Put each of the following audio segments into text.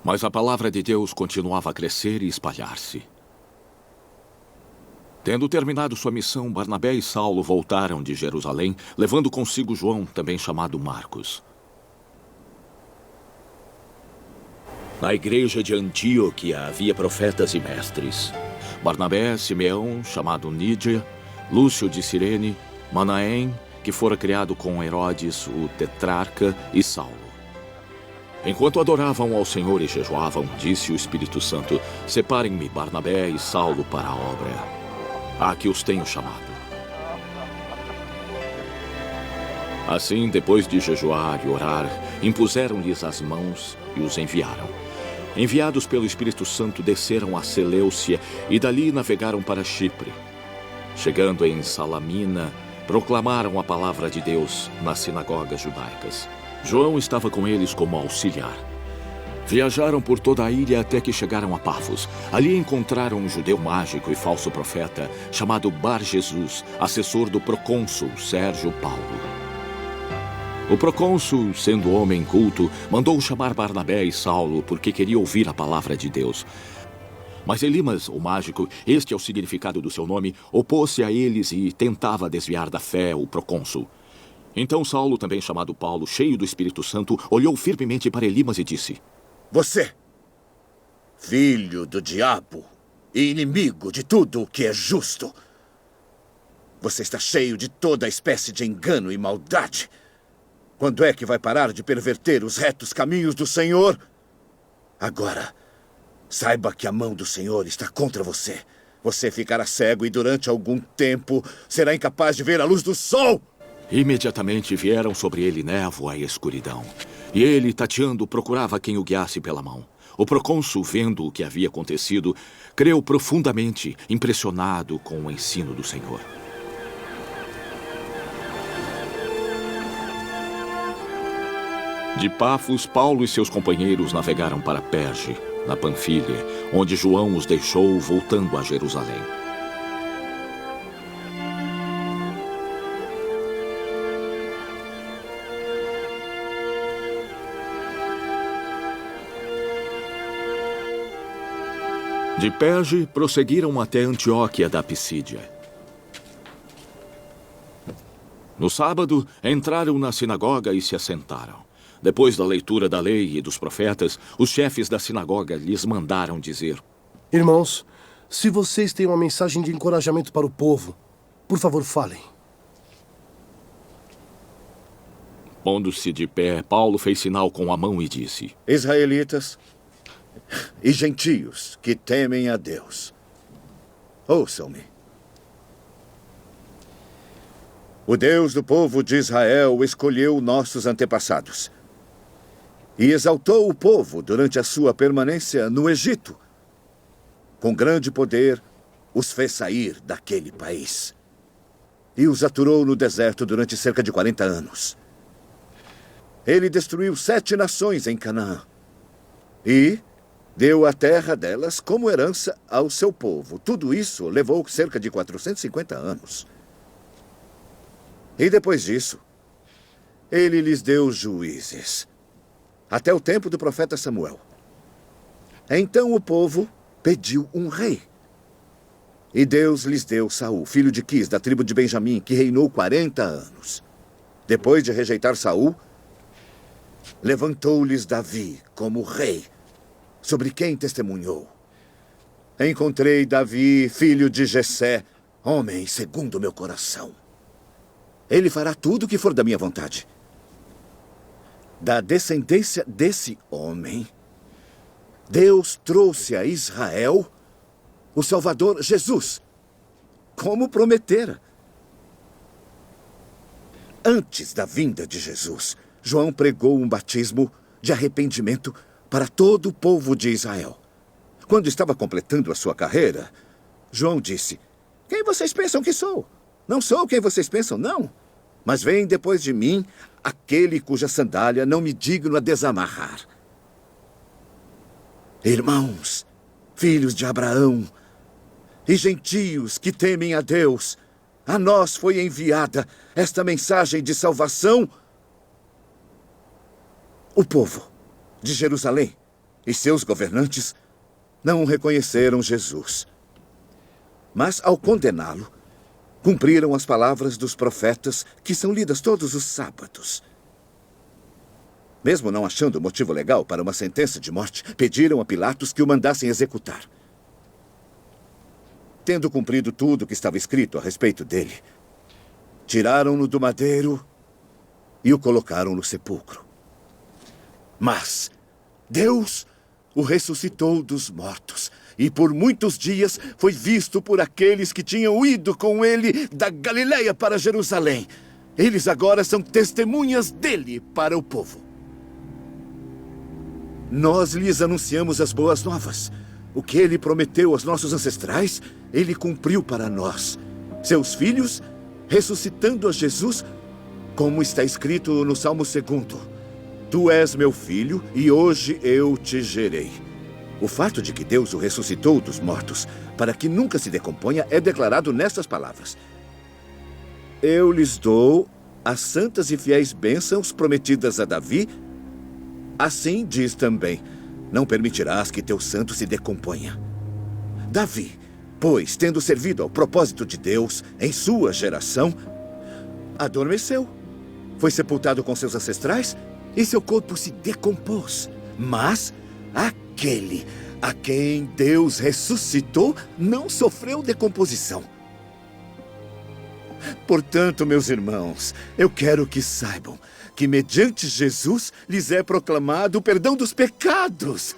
Mas a palavra de Deus continuava a crescer e espalhar-se. Tendo terminado sua missão, Barnabé e Saulo voltaram de Jerusalém, levando consigo João, também chamado Marcos. Na igreja de Antioquia havia profetas e mestres: Barnabé, Simeão, chamado Nídia, Lúcio de Cirene, Manaém, que fora criado com Herodes, o tetrarca, e Saulo. Enquanto adoravam ao Senhor e jejuavam, disse o Espírito Santo: separem-me Barnabé e Saulo para a obra a que os tenho chamado. Assim, depois de jejuar e orar, impuseram-lhes as mãos e os enviaram. Enviados pelo Espírito Santo, desceram a Seleucia e dali navegaram para Chipre. Chegando em Salamina, proclamaram a palavra de Deus nas sinagogas judaicas. João estava com eles como auxiliar. Viajaram por toda a ilha até que chegaram a Pafos. Ali encontraram um judeu mágico e falso profeta chamado Bar-Jesus, assessor do procônsul Sérgio Paulo. O procônsul, sendo homem culto, mandou chamar Barnabé e Saulo porque queria ouvir a palavra de Deus. Mas Elimas, o mágico, este é o significado do seu nome, opôs-se a eles e tentava desviar da fé o procônsul. Então Saulo, também chamado Paulo, cheio do Espírito Santo, olhou firmemente para Elimas e disse: Você, filho do diabo e inimigo de tudo o que é justo, você está cheio de toda espécie de engano e maldade. Quando é que vai parar de perverter os retos caminhos do Senhor? Agora, saiba que a mão do Senhor está contra você. Você ficará cego e durante algum tempo será incapaz de ver a luz do sol. Imediatamente vieram sobre ele névoa e escuridão. E ele, tateando, procurava quem o guiasse pela mão. O procônsul, vendo o que havia acontecido, creu profundamente, impressionado com o ensino do Senhor. De Pafos, Paulo e seus companheiros navegaram para Perge, na Panfilha, onde João os deixou voltando a Jerusalém. De Perge, prosseguiram até Antioquia da Pisídia. No sábado, entraram na sinagoga e se assentaram. Depois da leitura da lei e dos profetas, os chefes da sinagoga lhes mandaram dizer: Irmãos, se vocês têm uma mensagem de encorajamento para o povo, por favor, falem. Pondo-se de pé, Paulo fez sinal com a mão e disse: Israelitas e gentios que temem a Deus, ouçam-me. O Deus do povo de Israel escolheu nossos antepassados e exaltou o povo durante a sua permanência no Egito. Com grande poder, os fez sair daquele país e os aturou no deserto durante cerca de 40 anos. Ele destruiu 7 nações em Canaã e deu a terra delas como herança ao seu povo. Tudo isso levou cerca de 450 anos. E depois disso, ele lhes deu juízes, até o tempo do profeta Samuel. Então o povo pediu um rei. E Deus lhes deu Saul, filho de Quis, da tribo de Benjamim, que reinou 40 anos. Depois de rejeitar Saul, levantou-lhes Davi como rei, sobre quem testemunhou: encontrei Davi, filho de Jessé, homem segundo o meu coração. Ele fará tudo o que for da minha vontade. Da descendência desse homem, Deus trouxe a Israel o Salvador Jesus, como prometera. Antes da vinda de Jesus, João pregou um batismo de arrependimento para todo o povo de Israel. Quando estava completando a sua carreira, João disse: quem vocês pensam que sou? Não sou quem vocês pensam, não. Mas vem depois de mim aquele cuja sandália não me digno a desamarrar. Irmãos, filhos de Abraão e gentios que temem a Deus, a nós foi enviada esta mensagem de salvação. O povo de Jerusalém e seus governantes não reconheceram Jesus. Mas, ao condená-lo, cumpriram as palavras dos profetas que são lidas todos os sábados. Mesmo não achando motivo legal para uma sentença de morte, pediram a Pilatos que o mandassem executar. Tendo cumprido tudo o que estava escrito a respeito dele, tiraram-no do madeiro e o colocaram no sepulcro. Mas Deus o ressuscitou dos mortos e por muitos dias foi visto por aqueles que tinham ido com ele da Galileia para Jerusalém. Eles agora são testemunhas dele para o povo. Nós lhes anunciamos as boas novas. O que ele prometeu aos nossos ancestrais, ele cumpriu para nós, seus filhos, ressuscitando a Jesus, como está escrito no Salmo 2. Tu és meu filho e hoje eu te gerei. O fato de que Deus o ressuscitou dos mortos, para que nunca se decomponha, é declarado nestas palavras: eu lhes dou as santas e fiéis bênçãos prometidas a Davi. Assim diz também: não permitirás que teu santo se decomponha. Davi, pois, tendo servido ao propósito de Deus em sua geração, adormeceu, foi sepultado com seus ancestrais e seu corpo se decompôs. Mas aquele a quem Deus ressuscitou não sofreu decomposição. Portanto, meus irmãos, eu quero que saibam que mediante Jesus lhes é proclamado o perdão dos pecados.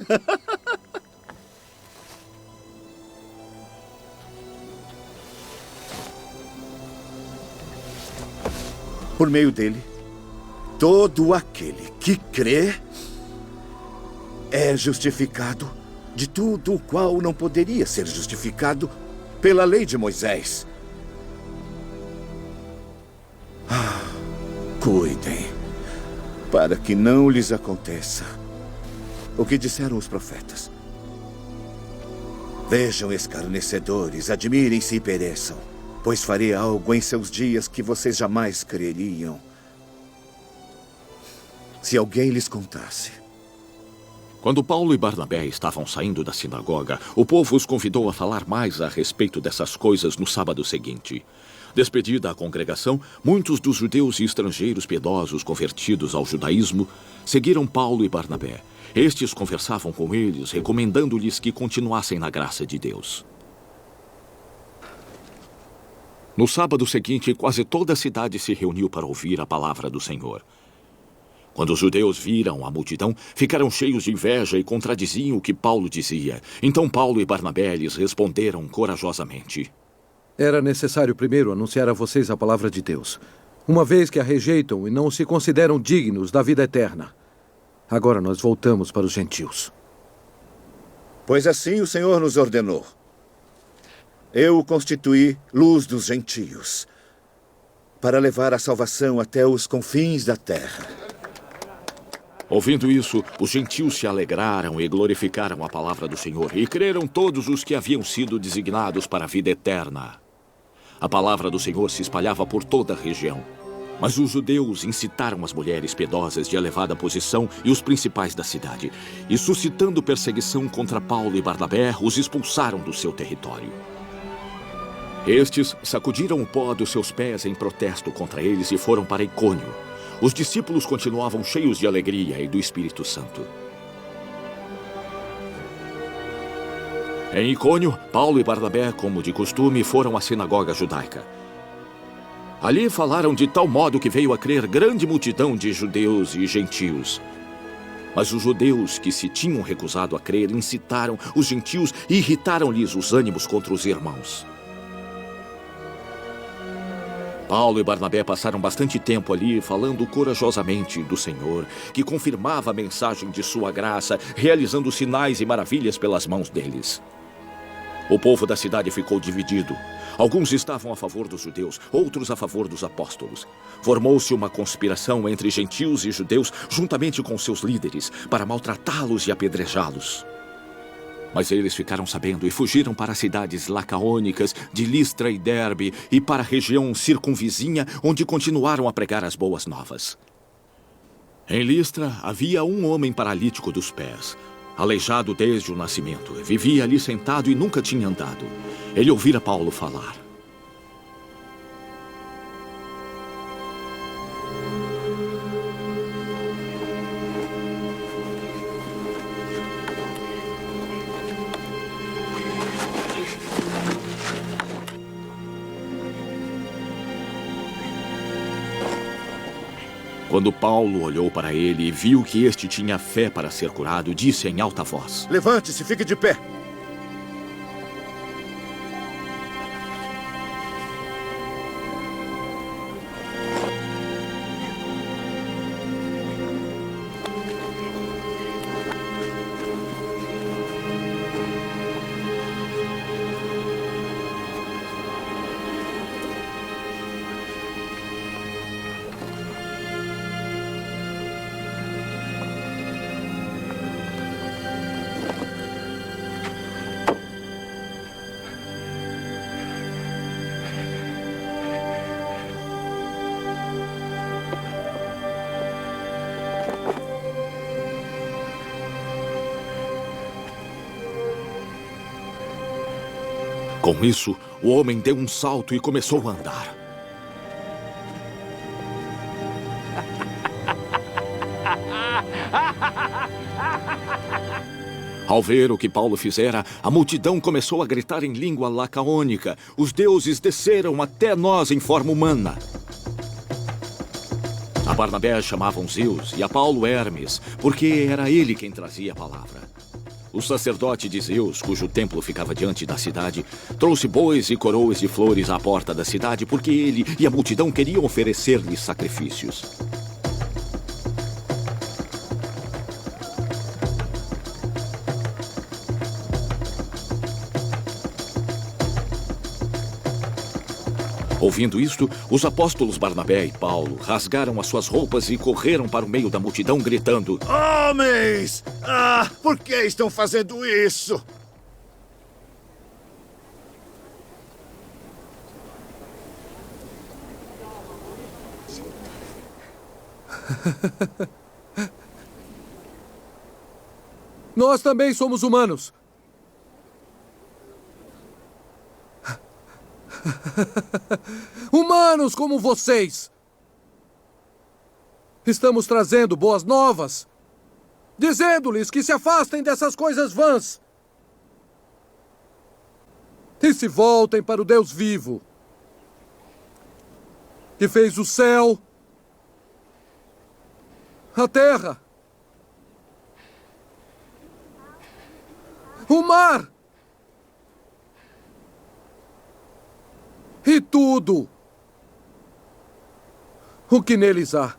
Por meio dele, todo aquele que crê é justificado de tudo o qual não poderia ser justificado pela lei de Moisés. Cuidem, para que não lhes aconteça o que disseram os profetas. Vejam, escarnecedores, admirem-se e pereçam, pois farei algo em seus dias que vocês jamais creriam. Se alguém lhes contasse. Quando Paulo e Barnabé estavam saindo da sinagoga, o povo os convidou a falar mais a respeito dessas coisas no sábado seguinte. Despedida a congregação, muitos dos judeus e estrangeiros piedosos convertidos ao judaísmo seguiram Paulo e Barnabé. Estes conversavam com eles, recomendando-lhes que continuassem na graça de Deus. No sábado seguinte, quase toda a cidade se reuniu para ouvir a palavra do Senhor. Quando os judeus viram a multidão, ficaram cheios de inveja e contradiziam o que Paulo dizia. Então Paulo e Barnabé lhes responderam corajosamente: era necessário primeiro anunciar a vocês a palavra de Deus, uma vez que a rejeitam e não se consideram dignos da vida eterna. Agora nós voltamos para os gentios. Pois assim o Senhor nos ordenou. Eu o constituí luz dos gentios, para levar a salvação até os confins da terra. Ouvindo isso, os gentios se alegraram e glorificaram a palavra do Senhor, e creram todos os que haviam sido designados para a vida eterna. A palavra do Senhor se espalhava por toda a região. Mas os judeus incitaram as mulheres piedosas de elevada posição e os principais da cidade, e suscitando perseguição contra Paulo e Barnabé, os expulsaram do seu território. Estes sacudiram o pó dos seus pés em protesto contra eles e foram para Icônio. Os discípulos continuavam cheios de alegria e do Espírito Santo. Em Icônio, Paulo e Barnabé, como de costume, foram à sinagoga judaica. Ali falaram de tal modo que veio a crer grande multidão de judeus e gentios. Mas os judeus que se tinham recusado a crer incitaram os gentios e irritaram-lhes os ânimos contra os irmãos. Paulo e Barnabé passaram bastante tempo ali falando corajosamente do Senhor, que confirmava a mensagem de sua graça, realizando sinais e maravilhas pelas mãos deles. O povo da cidade ficou dividido. Alguns estavam a favor dos judeus, outros a favor dos apóstolos. Formou-se uma conspiração entre gentios e judeus, juntamente com seus líderes, para maltratá-los e apedrejá-los. Mas eles ficaram sabendo e fugiram para as cidades lacaônicas de Listra e Derbe e para a região circunvizinha, onde continuaram a pregar as boas novas. Em Listra havia um homem paralítico dos pés. aleijado desde o nascimento. Vivia ali sentado e nunca tinha andado. Ele ouvira Paulo falar. Quando Paulo olhou para ele e viu que este tinha fé para ser curado, disse em alta voz: Levante-se, fique de pé. Com isso, o homem deu um salto e começou a andar. Ao ver o que Paulo fizera, a multidão começou a gritar em língua lacaônica: os deuses desceram até nós em forma humana. A Barnabé chamavam Zeus e a Paulo Hermes, porque era ele quem trazia a palavra. O sacerdote de Zeus, cujo templo ficava diante da cidade, trouxe bois e coroas de flores à porta da cidade, porque ele e a multidão queriam oferecer-lhe sacrifícios. Ouvindo isto, os apóstolos Barnabé e Paulo rasgaram as suas roupas e correram para o meio da multidão, gritando: Homens! Por que estão fazendo isso? Nós também somos humanos. Humanos como vocês. Estamos trazendo boas novas, dizendo-lhes que se afastem dessas coisas vãs e se voltem para o Deus vivo, que fez o céu, a terra, o mar e tudo o que neles há.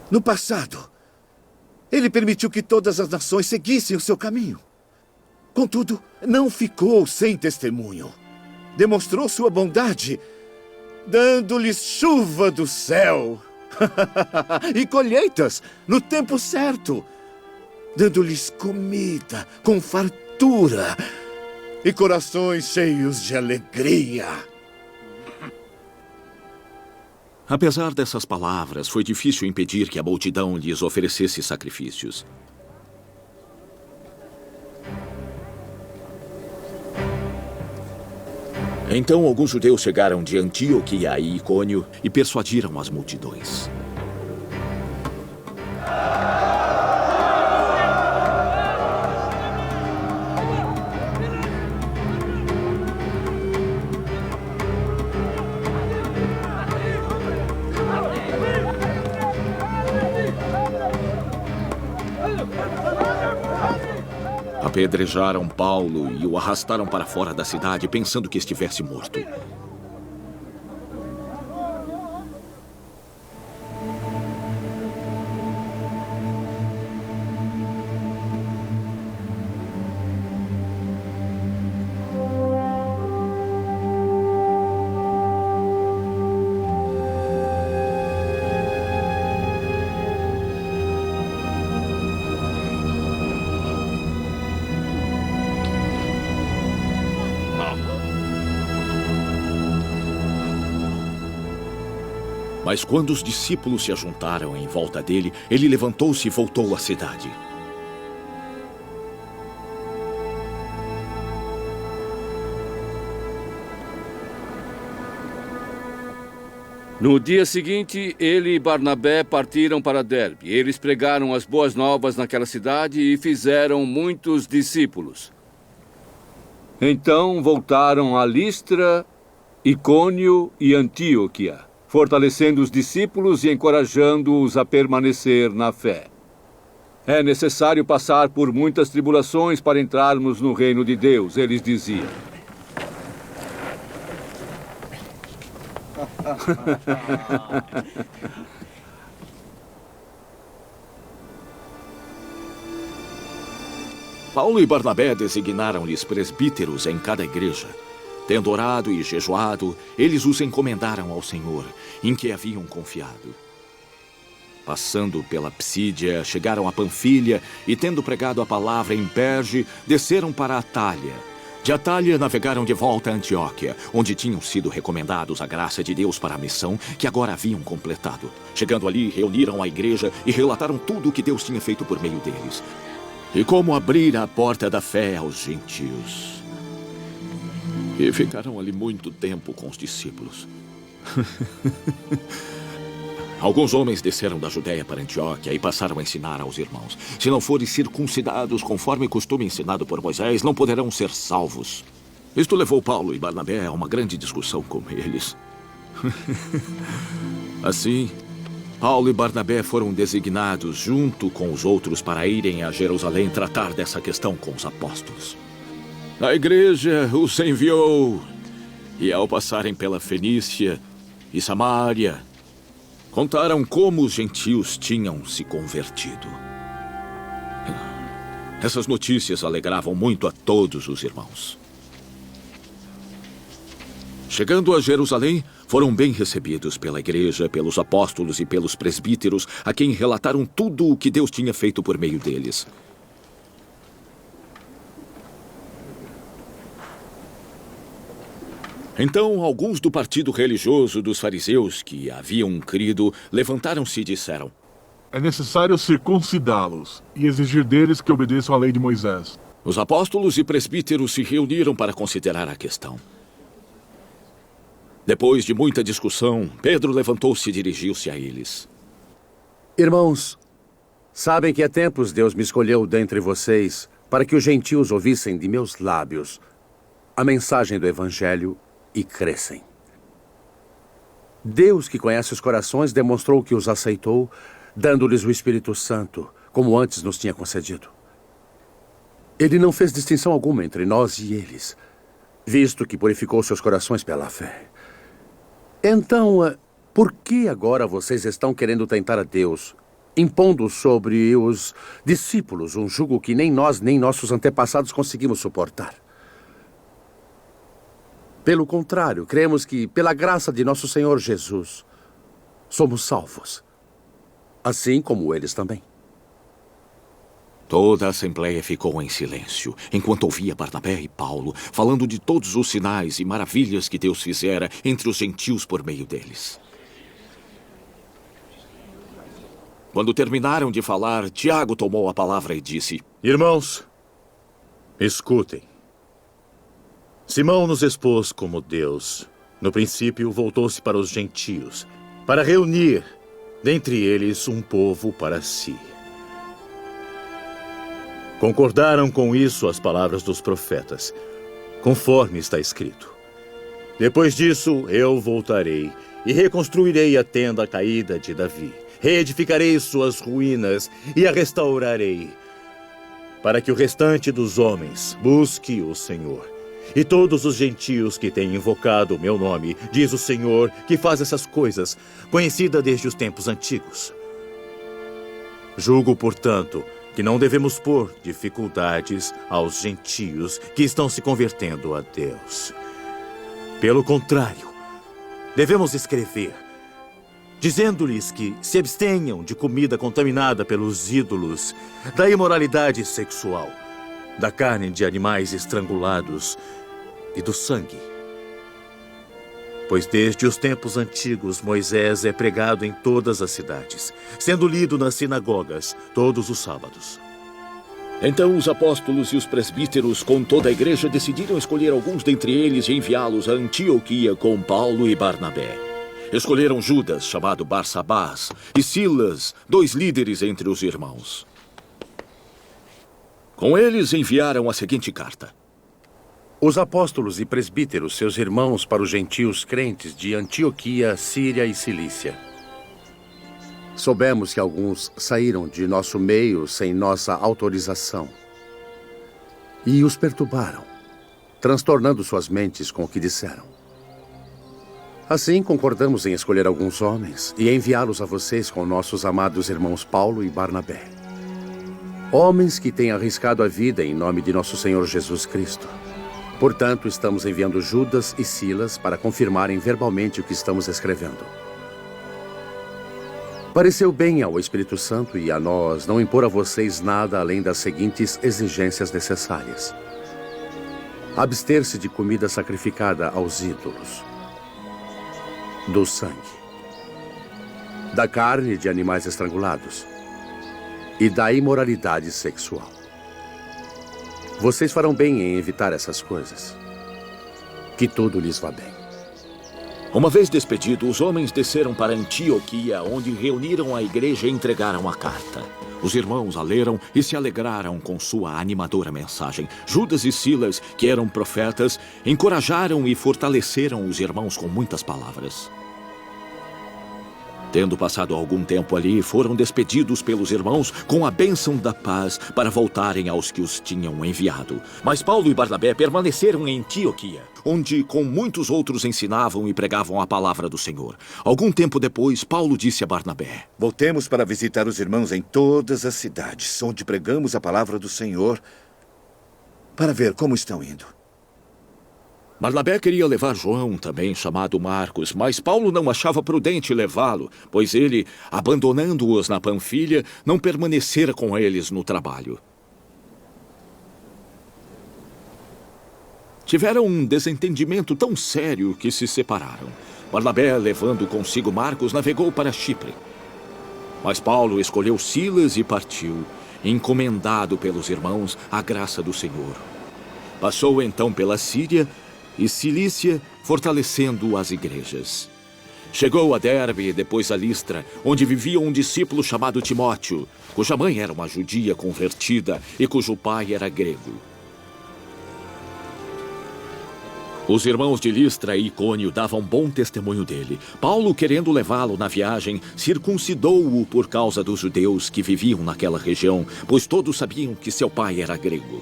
No passado, ele permitiu que todas as nações seguissem o seu caminho. Contudo, não ficou sem testemunho. Demonstrou sua bondade, dando-lhes chuva do céu e colheitas no tempo certo, dando-lhes comida com fartura e corações cheios de alegria. Apesar dessas palavras, foi difícil impedir que a multidão lhes oferecesse sacrifícios. Então alguns judeus chegaram de Antioquia e Icônio e persuadiram as multidões. Apedrejaram Paulo e o arrastaram para fora da cidade, pensando que estivesse morto. Mas quando os discípulos se ajuntaram em volta dele, ele levantou-se e voltou à cidade. No dia seguinte, ele e Barnabé partiram para Derbe. Eles pregaram as boas novas naquela cidade e fizeram muitos discípulos. Então voltaram a Listra, Icônio e Antioquia, fortalecendo os discípulos e encorajando-os a permanecer na fé. É necessário passar por muitas tribulações para entrarmos no reino de Deus, eles diziam. Paulo e Barnabé designaram-lhes presbíteros em cada igreja. Tendo orado e jejuado, eles os encomendaram ao Senhor, em que haviam confiado. Passando pela Psídia, chegaram a Panfilha e, tendo pregado a palavra em Perge, desceram para Atália. De Atália, navegaram de volta a Antioquia, onde tinham sido recomendados a graça de Deus para a missão que agora haviam completado. Chegando ali, reuniram a igreja e relataram tudo o que Deus tinha feito por meio deles. E como abrir a porta da fé aos gentios. E ficaram ali muito tempo com os discípulos. Alguns homens desceram da Judéia para Antioquia e passaram a ensinar aos irmãos: se não forem circuncidados conforme o costume ensinado por Moisés, não poderão ser salvos. Isto levou Paulo e Barnabé a uma grande discussão com eles. Assim, Paulo e Barnabé foram designados junto com os outros para irem a Jerusalém tratar dessa questão com os apóstolos. A igreja os enviou, e ao passarem pela Fenícia e Samaria, contaram como os gentios tinham se convertido. Essas notícias alegravam muito a todos os irmãos. Chegando a Jerusalém, foram bem recebidos pela igreja, pelos apóstolos e pelos presbíteros, a quem relataram tudo o que Deus tinha feito por meio deles. Então, alguns do partido religioso dos fariseus que haviam crido levantaram-se e disseram: é necessário circuncidá-los e exigir deles que obedeçam à lei de Moisés. Os apóstolos e presbíteros se reuniram para considerar a questão. Depois de muita discussão, Pedro levantou-se e dirigiu-se a eles. Irmãos, sabem que há tempos Deus me escolheu dentre vocês para que os gentios ouvissem de meus lábios a mensagem do Evangelho e crescem. Deus, que conhece os corações, demonstrou que os aceitou, dando-lhes o Espírito Santo, como antes nos tinha concedido. Ele não fez distinção alguma entre nós e eles, visto que purificou seus corações pela fé. Então, por que agora vocês estão querendo tentar a Deus, impondo sobre os discípulos um jugo que nem nós nem nossos antepassados conseguimos suportar? Pelo contrário, cremos que, pela graça de nosso Senhor Jesus, somos salvos, assim como eles também. Toda a assembleia ficou em silêncio, enquanto ouvia Barnabé e Paulo falando de todos os sinais e maravilhas que Deus fizera entre os gentios por meio deles. Quando terminaram de falar, Tiago tomou a palavra e disse: Irmãos, escutem. Simão nos expôs como Deus. No princípio, voltou-se para os gentios, para reunir dentre eles um povo para si. Concordaram com isso as palavras dos profetas, conforme está escrito. Depois disso, eu voltarei e reconstruirei a tenda caída de Davi. Reedificarei suas ruínas e a restaurarei, para que o restante dos homens busque o Senhor. E todos os gentios que têm invocado o meu nome, diz o Senhor, que faz essas coisas, conhecida desde os tempos antigos. Julgo, portanto, que não devemos pôr dificuldades aos gentios que estão se convertendo a Deus. Pelo contrário, devemos escrever, dizendo-lhes que se abstenham de comida contaminada pelos ídolos, da imoralidade sexual, da carne de animais estrangulados e do sangue. Pois desde os tempos antigos Moisés é pregado em todas as cidades, sendo lido nas sinagogas todos os sábados. Então os apóstolos e os presbíteros, com toda a igreja, decidiram escolher alguns dentre eles e enviá-los a Antioquia com Paulo e Barnabé. Escolheram Judas, chamado Barsabás, e Silas, 2 líderes entre os irmãos. Com eles enviaram a seguinte carta. Os apóstolos e presbíteros, seus irmãos, para os gentios crentes de Antioquia, Síria e Cilícia. Soubemos que alguns saíram de nosso meio sem nossa autorização e os perturbaram, transtornando suas mentes com o que disseram. Assim, concordamos em escolher alguns homens e enviá-los a vocês com nossos amados irmãos Paulo e Barnabé. Homens que têm arriscado a vida em nome de nosso Senhor Jesus Cristo. Portanto, estamos enviando Judas e Silas para confirmarem verbalmente o que estamos escrevendo. Pareceu bem ao Espírito Santo e a nós não impor a vocês nada além das seguintes exigências necessárias. Abster-se de comida sacrificada aos ídolos, do sangue, da carne de animais estrangulados e da imoralidade sexual. Vocês farão bem em evitar essas coisas. Que tudo lhes vá bem. Uma vez despedidos, os homens desceram para Antioquia, onde reuniram a igreja e entregaram a carta. Os irmãos a leram e se alegraram com sua animadora mensagem. Judas e Silas, que eram profetas, encorajaram e fortaleceram os irmãos com muitas palavras. Tendo passado algum tempo ali, foram despedidos pelos irmãos com a bênção da paz para voltarem aos que os tinham enviado. Mas Paulo e Barnabé permaneceram em Antioquia, onde com muitos outros ensinavam e pregavam a palavra do Senhor. Algum tempo depois, Paulo disse a Barnabé: Voltemos para visitar os irmãos em todas as cidades, onde pregamos a palavra do Senhor, para ver como estão indo. Barnabé queria levar João, também chamado Marcos, mas Paulo não achava prudente levá-lo, pois ele, abandonando-os na Panfilha, não permanecera com eles no trabalho. Tiveram um desentendimento tão sério que se separaram. Barnabé, levando consigo Marcos, navegou para Chipre. Mas Paulo escolheu Silas e partiu, encomendado pelos irmãos à graça do Senhor. Passou então pela Síria e Cilícia, fortalecendo as igrejas. Chegou a Derbe e depois a Listra, onde vivia um discípulo chamado Timóteo, cuja mãe era uma judia convertida e cujo pai era grego. Os irmãos de Listra e Icônio davam bom testemunho dele. Paulo, querendo levá-lo na viagem, circuncidou-o por causa dos judeus que viviam naquela região, pois todos sabiam que seu pai era grego.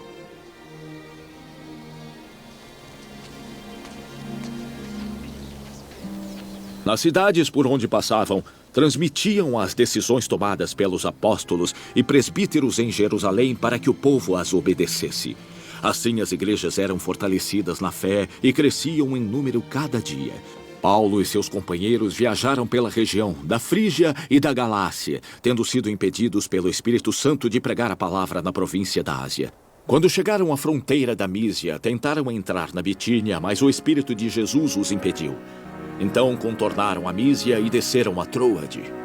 Nas cidades por onde passavam, transmitiam as decisões tomadas pelos apóstolos e presbíteros em Jerusalém para que o povo as obedecesse. Assim as igrejas eram fortalecidas na fé e cresciam em número cada dia. Paulo e seus companheiros viajaram pela região da Frígia e da Galácia, tendo sido impedidos pelo Espírito Santo de pregar a palavra na província da Ásia. Quando chegaram à fronteira da Mísia, tentaram entrar na Bitínia, mas o Espírito de Jesus os impediu. Então contornaram a Mísia e desceram a Troade.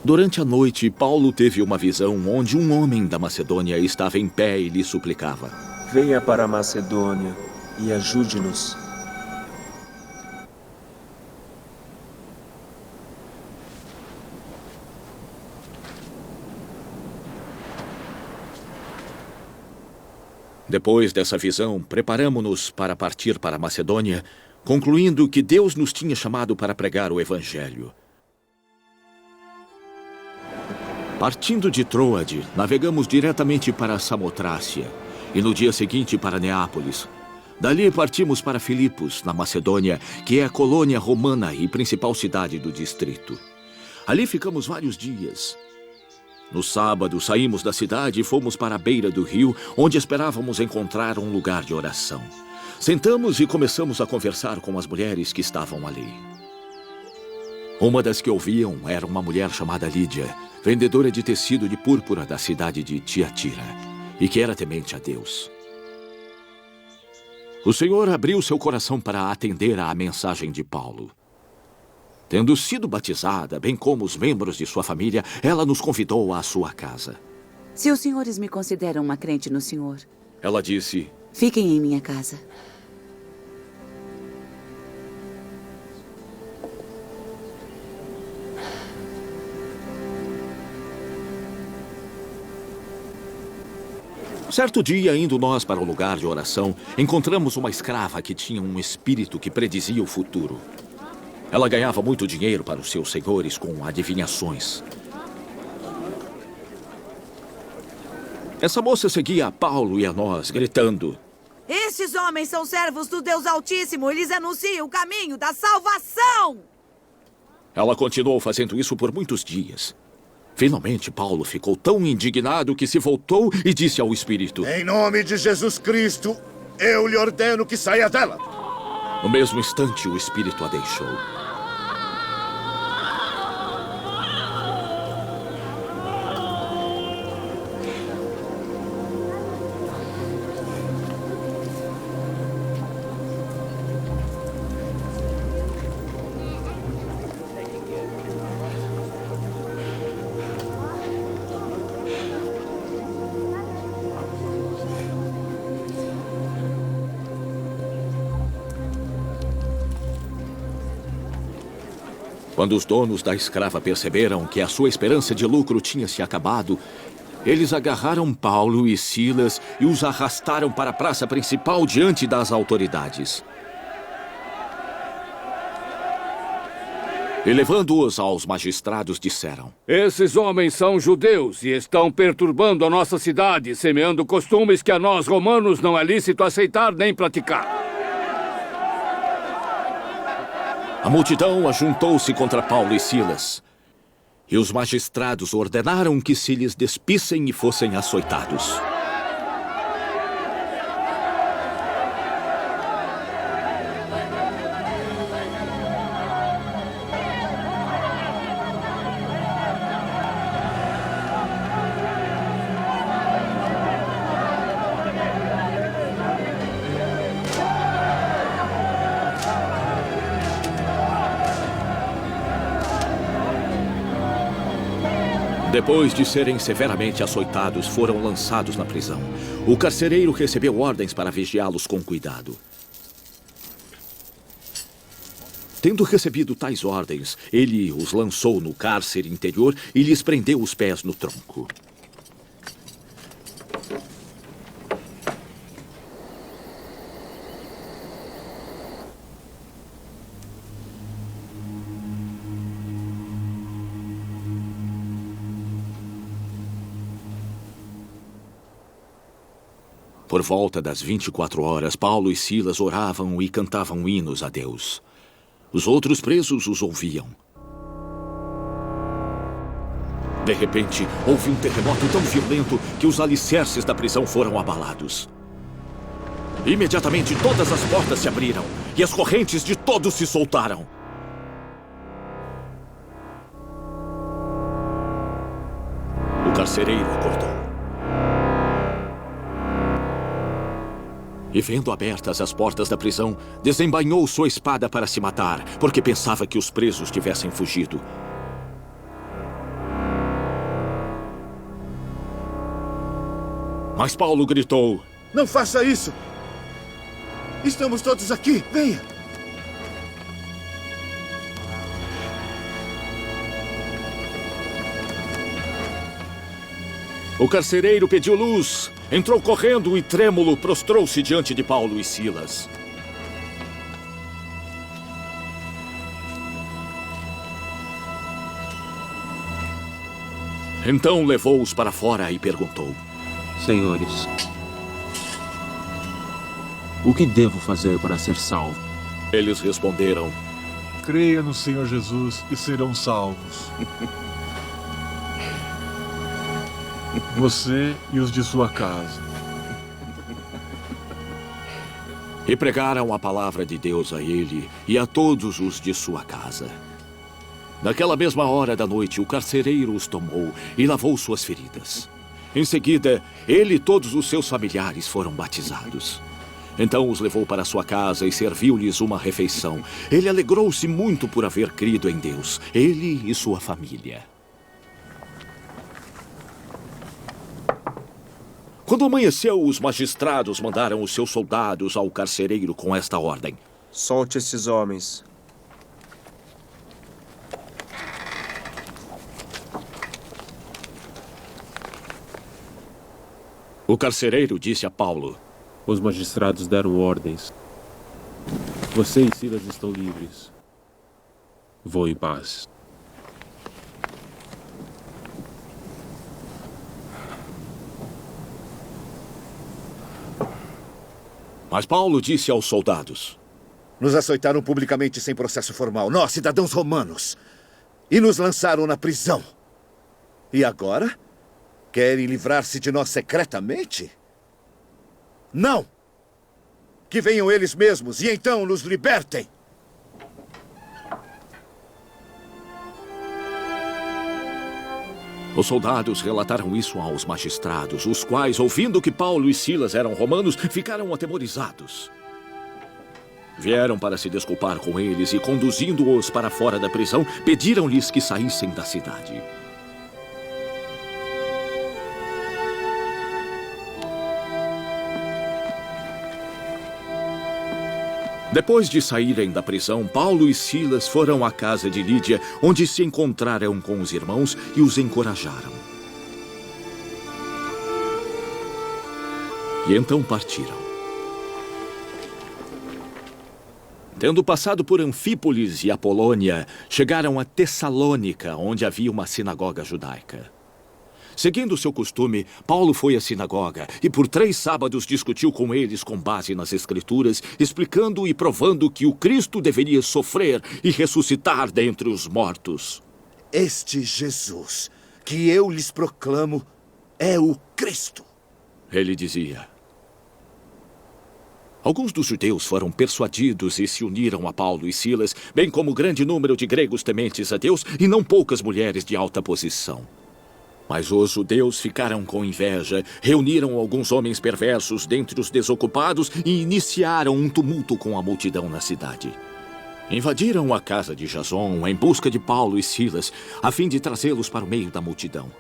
Durante a noite, Paulo teve uma visão onde um homem da Macedônia estava em pé e lhe suplicava: Venha para a Macedônia e ajude-nos. Depois dessa visão, preparamo-nos para partir para a Macedônia, concluindo que Deus nos tinha chamado para pregar o Evangelho. Partindo de Troade, navegamos diretamente para Samotrácia e no dia seguinte para Neápolis. Dali partimos para Filipos, na Macedônia, que é a colônia romana e principal cidade do distrito. Ali ficamos vários dias. No sábado, saímos da cidade e fomos para a beira do rio, onde esperávamos encontrar um lugar de oração. Sentamos e começamos a conversar com as mulheres que estavam ali. Uma das que ouviam era uma mulher chamada Lídia, vendedora de tecido de púrpura da cidade de Tiatira, e que era temente a Deus. O Senhor abriu seu coração para atender à mensagem de Paulo. Tendo sido batizada, bem como os membros de sua família, ela nos convidou à sua casa. Se os senhores me consideram uma crente no Senhor, Ela disse: fiquem em minha casa. Certo dia, indo nós para o lugar de oração, encontramos uma escrava que tinha um espírito que predizia o futuro. Ela ganhava muito dinheiro para os seus senhores com adivinhações. Essa moça seguia a Paulo e a nós, gritando: Estes homens são servos do Deus Altíssimo. Eles anunciam o caminho da salvação. Ela continuou fazendo isso por muitos dias. Finalmente, Paulo ficou tão indignado que se voltou e disse ao espírito: Em nome de Jesus Cristo, eu lhe ordeno que saia dela. No mesmo instante, o espírito a deixou. Quando os donos da escrava perceberam que a sua esperança de lucro tinha se acabado, eles agarraram Paulo e Silas e os arrastaram para a praça principal diante das autoridades. E levando-os aos magistrados, disseram: Esses homens são judeus e estão perturbando a nossa cidade, semeando costumes que a nós romanos não é lícito aceitar nem praticar. A multidão ajuntou-se contra Paulo e Silas, e os magistrados ordenaram que se lhes despissem e fossem açoitados. Depois de serem severamente açoitados, foram lançados na prisão. O carcereiro recebeu ordens para vigiá-los com cuidado. Tendo recebido tais ordens, ele os lançou no cárcere interior e lhes prendeu os pés no tronco. Por volta das 24 horas, Paulo e Silas oravam e cantavam hinos a Deus. Os outros presos os ouviam. De repente, houve um terremoto tão violento que os alicerces da prisão foram abalados. Imediatamente, todas as portas se abriram e as correntes de todos se soltaram. O carcereiro acordou. E vendo abertas as portas da prisão, desembainhou sua espada para se matar, porque pensava que os presos tivessem fugido. Mas Paulo gritou: Não faça isso! Estamos todos aqui, venha! O carcereiro pediu luz, entrou correndo e, trêmulo, prostrou-se diante de Paulo e Silas. Então levou-os para fora e perguntou: Senhores, o que devo fazer para ser salvo? Eles responderam: Creia no Senhor Jesus e serão salvos. você e os de sua casa. E pregaram a palavra de Deus a ele e a todos os de sua casa. Naquela mesma hora da noite, o carcereiro os tomou e lavou suas feridas. Em seguida, ele e todos os seus familiares foram batizados. Então os levou para sua casa e serviu-lhes uma refeição. Ele alegrou-se muito por haver crido em Deus, ele e sua família. Quando amanheceu, os magistrados mandaram os seus soldados ao carcereiro com esta ordem: Solte esses homens. O carcereiro disse a Paulo: Os magistrados deram ordens. Você e Silas estão livres. Vou em paz. Mas Paulo disse aos soldados: Nos açoitaram publicamente sem processo formal, nós, cidadãos romanos, e nos lançaram na prisão. E agora? Querem livrar-se de nós secretamente? Não! Que venham eles mesmos e então nos libertem! Os soldados relataram isso aos magistrados, os quais, ouvindo que Paulo e Silas eram romanos, ficaram atemorizados. Vieram para se desculpar com eles e, conduzindo-os para fora da prisão, pediram-lhes que saíssem da cidade. Depois de saírem da prisão, Paulo e Silas foram à casa de Lídia, onde se encontraram com os irmãos e os encorajaram. E então partiram. Tendo passado por Anfípolis e Apolônia, chegaram a Tessalônica, onde havia uma sinagoga judaica. Seguindo seu costume, Paulo foi à sinagoga e por 3 sábados discutiu com eles com base nas Escrituras, explicando e provando que o Cristo deveria sofrer e ressuscitar dentre os mortos. Este Jesus, que eu lhes proclamo, é o Cristo. Ele dizia. Alguns dos judeus foram persuadidos e se uniram a Paulo e Silas, bem como grande número de gregos tementes a Deus e não poucas mulheres de alta posição. Mas os judeus ficaram com inveja, reuniram alguns homens perversos dentre os desocupados e iniciaram um tumulto com a multidão na cidade. Invadiram a casa de Jason em busca de Paulo e Silas, a fim de trazê-los para o meio da multidão.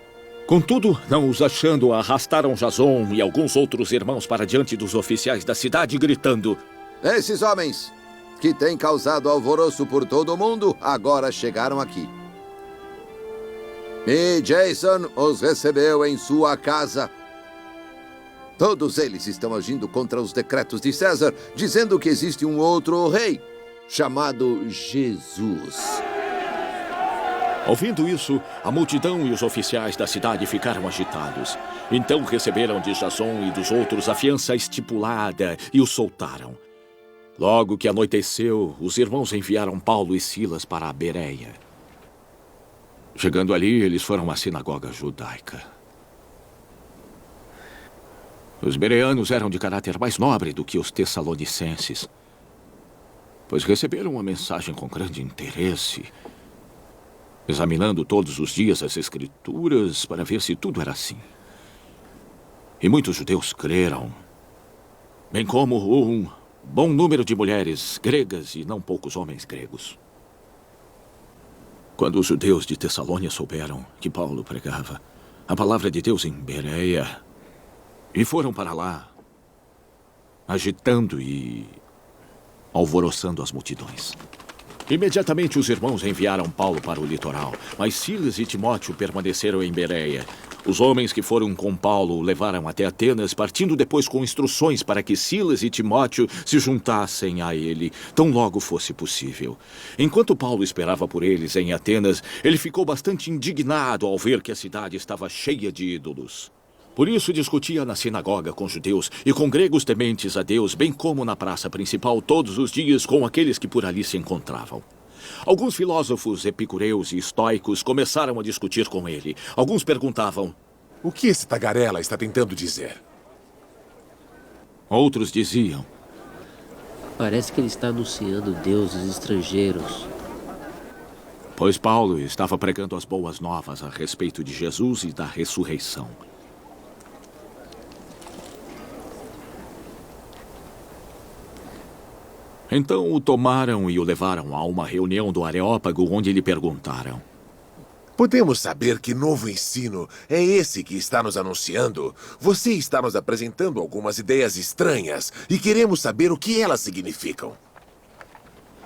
Contudo, não os achando, arrastaram Jason e alguns outros irmãos para diante dos oficiais da cidade, gritando: Esses homens, que têm causado alvoroço por todo o mundo, agora chegaram aqui. E Jason os recebeu em sua casa. Todos eles estão agindo contra os decretos de César, dizendo que existe um outro rei, chamado Jesus. Ouvindo isso, a multidão e os oficiais da cidade ficaram agitados. Então receberam de Jason e dos outros a fiança estipulada e os soltaram. Logo que anoiteceu, os irmãos enviaram Paulo e Silas para a Bereia. Chegando ali, eles foram à sinagoga judaica. Os bereanos eram de caráter mais nobre do que os tessalonicenses, pois receberam a mensagem com grande interesse, examinando todos os dias as Escrituras para ver se tudo era assim. E muitos judeus creram, bem como um bom número de mulheres gregas e não poucos homens gregos. Quando os judeus de Tessalônia souberam que Paulo pregava a palavra de Deus em Bereia, e foram para lá, agitando e alvoroçando as multidões. Imediatamente os irmãos enviaram Paulo para o litoral, mas Silas e Timóteo permaneceram em Bereia. Os homens que foram com Paulo o levaram até Atenas, partindo depois com instruções para que Silas e Timóteo se juntassem a ele, tão logo fosse possível. Enquanto Paulo esperava por eles em Atenas, ele ficou bastante indignado ao ver que a cidade estava cheia de ídolos. Por isso discutia na sinagoga com judeus e com gregos tementes a Deus, bem como na praça principal todos os dias com aqueles que por ali se encontravam. Alguns filósofos epicureus e estoicos começaram a discutir com ele. Alguns perguntavam: O que esse tagarela está tentando dizer? Outros diziam: Parece que ele está anunciando deuses estrangeiros. Pois Paulo estava pregando as boas novas a respeito de Jesus e da ressurreição. Então o tomaram e o levaram a uma reunião do Areópago, onde lhe perguntaram: Podemos saber que novo ensino é esse que está nos anunciando? Você está nos apresentando algumas ideias estranhas e queremos saber o que elas significam.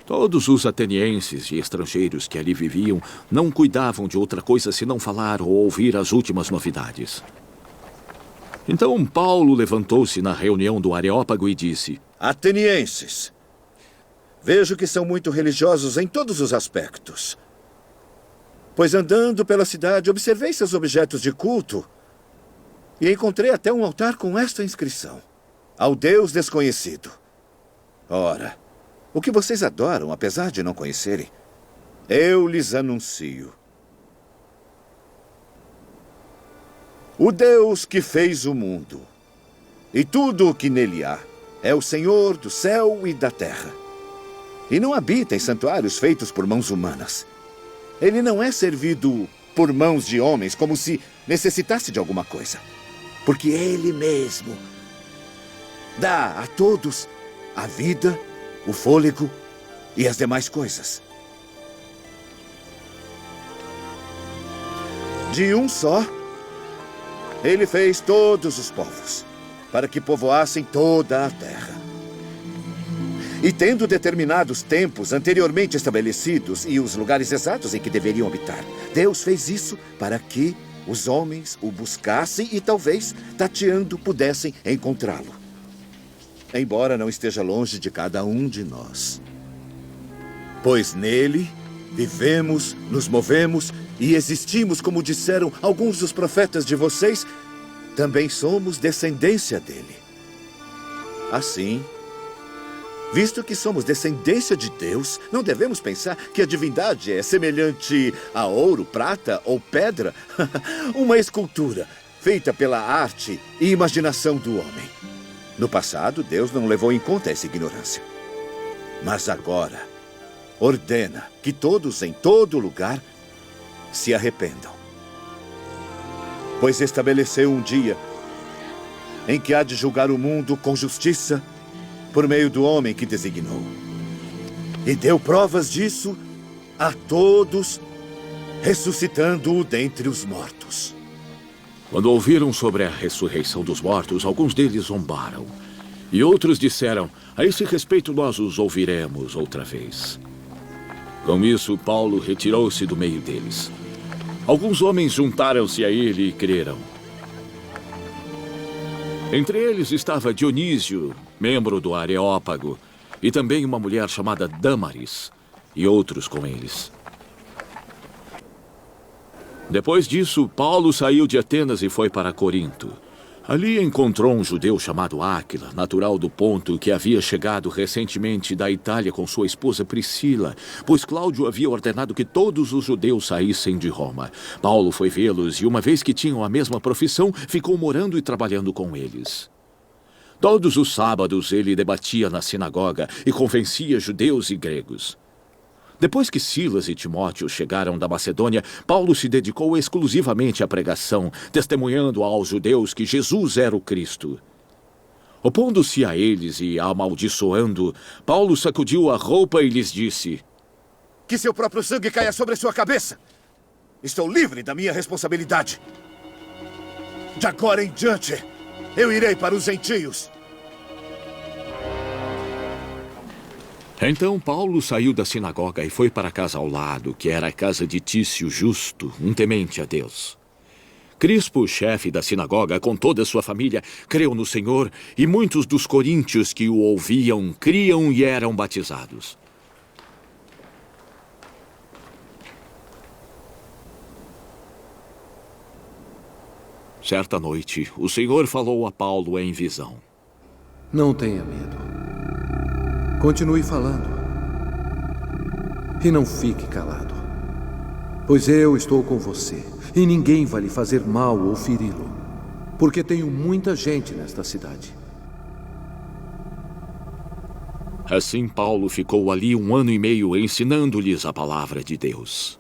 Todos os atenienses e estrangeiros que ali viviam não cuidavam de outra coisa senão falar ou ouvir as últimas novidades. Então Paulo levantou-se na reunião do Areópago e disse: Atenienses, vejo que são muito religiosos em todos os aspectos. Pois andando pela cidade, observei seus objetos de culto e encontrei até um altar com esta inscrição: Ao Deus desconhecido. Ora, o que vocês adoram, apesar de não conhecerem, eu lhes anuncio. O Deus que fez o mundo e tudo o que nele há é o Senhor do céu e da terra. E não habita em santuários feitos por mãos humanas. Ele não é servido por mãos de homens como se necessitasse de alguma coisa. Porque Ele mesmo dá a todos a vida, o fôlego e as demais coisas. De um só, Ele fez todos os povos, para que povoassem toda a terra. E tendo determinados tempos anteriormente estabelecidos e os lugares exatos em que deveriam habitar, Deus fez isso para que os homens o buscassem e talvez, tateando, pudessem encontrá-lo. Embora não esteja longe de cada um de nós. Pois nele vivemos, nos movemos e existimos, como disseram alguns dos profetas de vocês, também somos descendência dele. Assim, visto que somos descendência de Deus, não devemos pensar que a divindade é semelhante a ouro, prata ou pedra, uma escultura feita pela arte e imaginação do homem. No passado, Deus não levou em conta essa ignorância. Mas agora, ordena que todos em todo lugar se arrependam. Pois estabeleceu um dia em que há de julgar o mundo com justiça por meio do homem que designou. E deu provas disso a todos, ressuscitando-o dentre os mortos. Quando ouviram sobre a ressurreição dos mortos, alguns deles zombaram. E outros disseram: a esse respeito nós os ouviremos outra vez. Com isso, Paulo retirou-se do meio deles. Alguns homens juntaram-se a ele e creram. Entre eles estava Dionísio, membro do Areópago, e também uma mulher chamada Dâmaris, e outros com eles. Depois disso, Paulo saiu de Atenas e foi para Corinto. Ali encontrou um judeu chamado Áquila, natural do Ponto, que havia chegado recentemente da Itália com sua esposa Priscila, pois Cláudio havia ordenado que todos os judeus saíssem de Roma. Paulo foi vê-los e, uma vez que tinham a mesma profissão, ficou morando e trabalhando com eles. Todos os sábados ele debatia na sinagoga e convencia judeus e gregos. Depois que Silas e Timóteo chegaram da Macedônia, Paulo se dedicou exclusivamente à pregação, testemunhando aos judeus que Jesus era o Cristo. Opondo-se a eles e amaldiçoando, Paulo sacudiu a roupa e lhes disse: Que seu próprio sangue caia sobre a sua cabeça! Estou livre da minha responsabilidade. De agora em diante, eu irei para os gentios. Então Paulo saiu da sinagoga e foi para a casa ao lado, que era a casa de Tício Justo, um temente a Deus. Crispo, chefe da sinagoga, com toda a sua família, creu no Senhor, e muitos dos coríntios que o ouviam criam e eram batizados. Certa noite, o Senhor falou a Paulo em visão: Não tenha medo. Continue falando. E não fique calado. Pois eu estou com você, e ninguém vai lhe fazer mal ou feri-lo, porque tenho muita gente nesta cidade. Assim, Paulo ficou ali 1 ano e meio ensinando-lhes a palavra de Deus.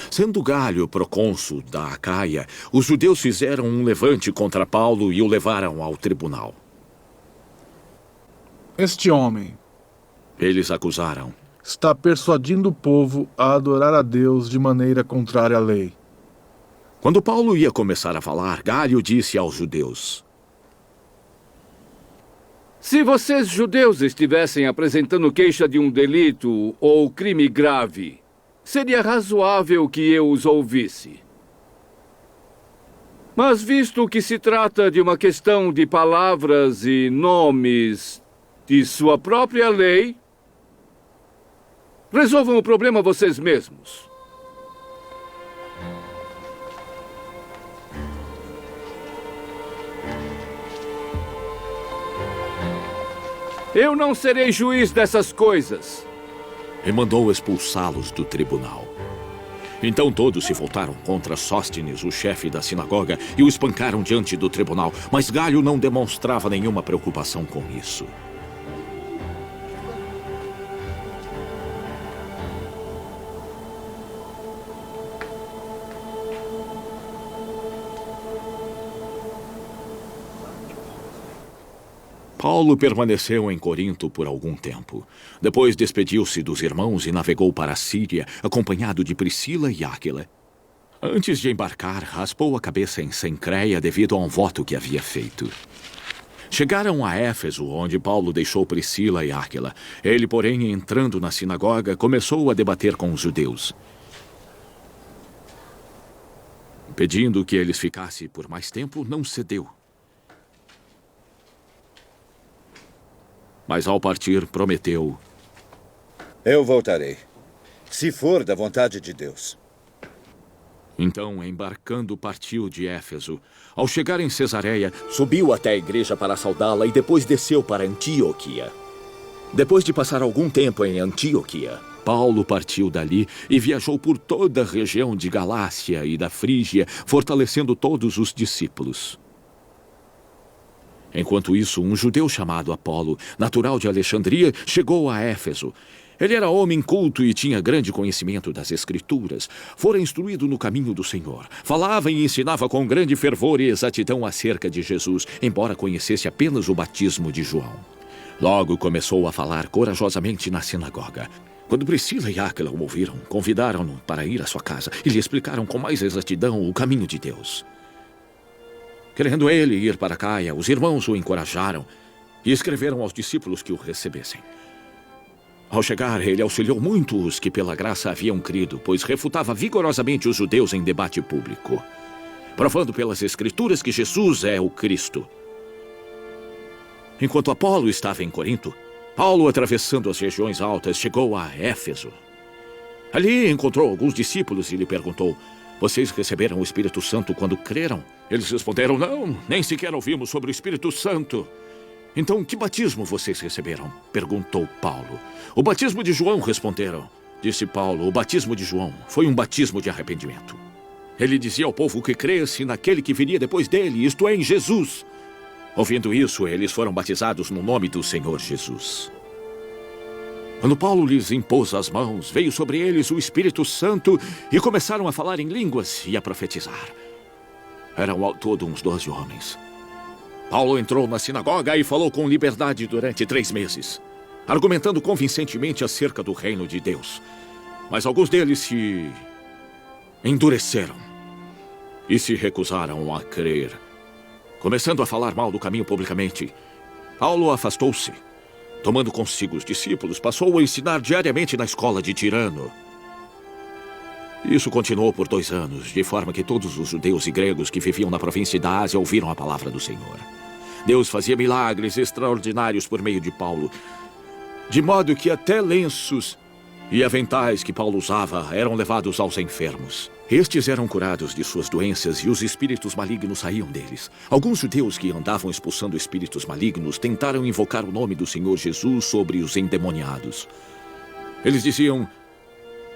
Sendo Galho procônsul da Acaia, os judeus fizeram um levante contra Paulo e o levaram ao tribunal. Este homem Eles acusaram: está persuadindo o povo a adorar a Deus de maneira contrária à lei. Quando Paulo ia começar a falar, Galho disse aos judeus: Se vocês judeus estivessem apresentando queixa de um delito ou crime grave, seria razoável que eu os ouvisse. Mas visto que se trata de uma questão de palavras e nomes de sua própria lei, resolvam o problema vocês mesmos. Eu não serei juiz dessas coisas. E mandou expulsá-los do tribunal. Então todos se voltaram contra Sóstenes, o chefe da sinagoga, e o espancaram diante do tribunal. Mas Galho não demonstrava nenhuma preocupação com isso. Paulo permaneceu em Corinto por algum tempo. Depois despediu-se dos irmãos e navegou para a Síria, acompanhado de Priscila e Áquila. Antes de embarcar, raspou a cabeça em Cencreia devido a um voto que havia feito. Chegaram a Éfeso, onde Paulo deixou Priscila e Áquila. Ele, porém, entrando na sinagoga, começou a debater com os judeus, pedindo que eles ficassem por mais tempo, não cedeu. Mas ao partir, prometeu: eu voltarei, se for da vontade de Deus. Então, embarcando, partiu de Éfeso. Ao chegar em Cesareia, subiu até a igreja para saudá-la e depois desceu para Antioquia. Depois de passar algum tempo em Antioquia, Paulo partiu dali e viajou por toda a região de Galácia e da Frígia, fortalecendo todos os discípulos. Enquanto isso, um judeu chamado Apolo, natural de Alexandria, chegou a Éfeso. Ele era homem culto e tinha grande conhecimento das Escrituras. Fora instruído no caminho do Senhor. Falava e ensinava com grande fervor e exatidão acerca de Jesus, embora conhecesse apenas o batismo de João. Logo começou a falar corajosamente na sinagoga. Quando Priscila e Áquila o ouviram, convidaram-no para ir à sua casa e lhe explicaram com mais exatidão o caminho de Deus. Querendo ele ir para Caia, os irmãos o encorajaram e escreveram aos discípulos que o recebessem. Ao chegar, ele auxiliou muito os que pela graça haviam crido, pois refutava vigorosamente os judeus em debate público, provando pelas Escrituras que Jesus é o Cristo. Enquanto Apolo estava em Corinto, Paulo, atravessando as regiões altas, chegou a Éfeso. Ali encontrou alguns discípulos e lhe perguntou: vocês receberam o Espírito Santo quando creram? Eles responderam: não, nem sequer ouvimos sobre o Espírito Santo. Então, que batismo vocês receberam? Perguntou Paulo. O batismo de João, responderam. Disse Paulo: o batismo de João foi um batismo de arrependimento. Ele dizia ao povo que cresce naquele que viria depois dele, isto é, em Jesus. Ouvindo isso, eles foram batizados no nome do Senhor Jesus. Quando Paulo lhes impôs as mãos, veio sobre eles o Espírito Santo e começaram a falar em línguas e a profetizar. Eram ao todo uns 12 homens. Paulo entrou na sinagoga e falou com liberdade durante 3 meses, argumentando convincentemente acerca do reino de Deus. Mas alguns deles se endureceram e se recusaram a crer. Começando a falar mal do caminho publicamente, Paulo afastou-se. Tomando consigo os discípulos, passou a ensinar diariamente na escola de Tirano. Isso continuou por 2 anos, de forma que todos os judeus e gregos que viviam na província da Ásia ouviram a palavra do Senhor. Deus fazia milagres extraordinários por meio de Paulo, de modo que até lenços e aventais que Paulo usava eram levados aos enfermos. Estes eram curados de suas doenças e os espíritos malignos saíam deles. Alguns judeus que andavam expulsando espíritos malignos tentaram invocar o nome do Senhor Jesus sobre os endemoniados. Eles diziam: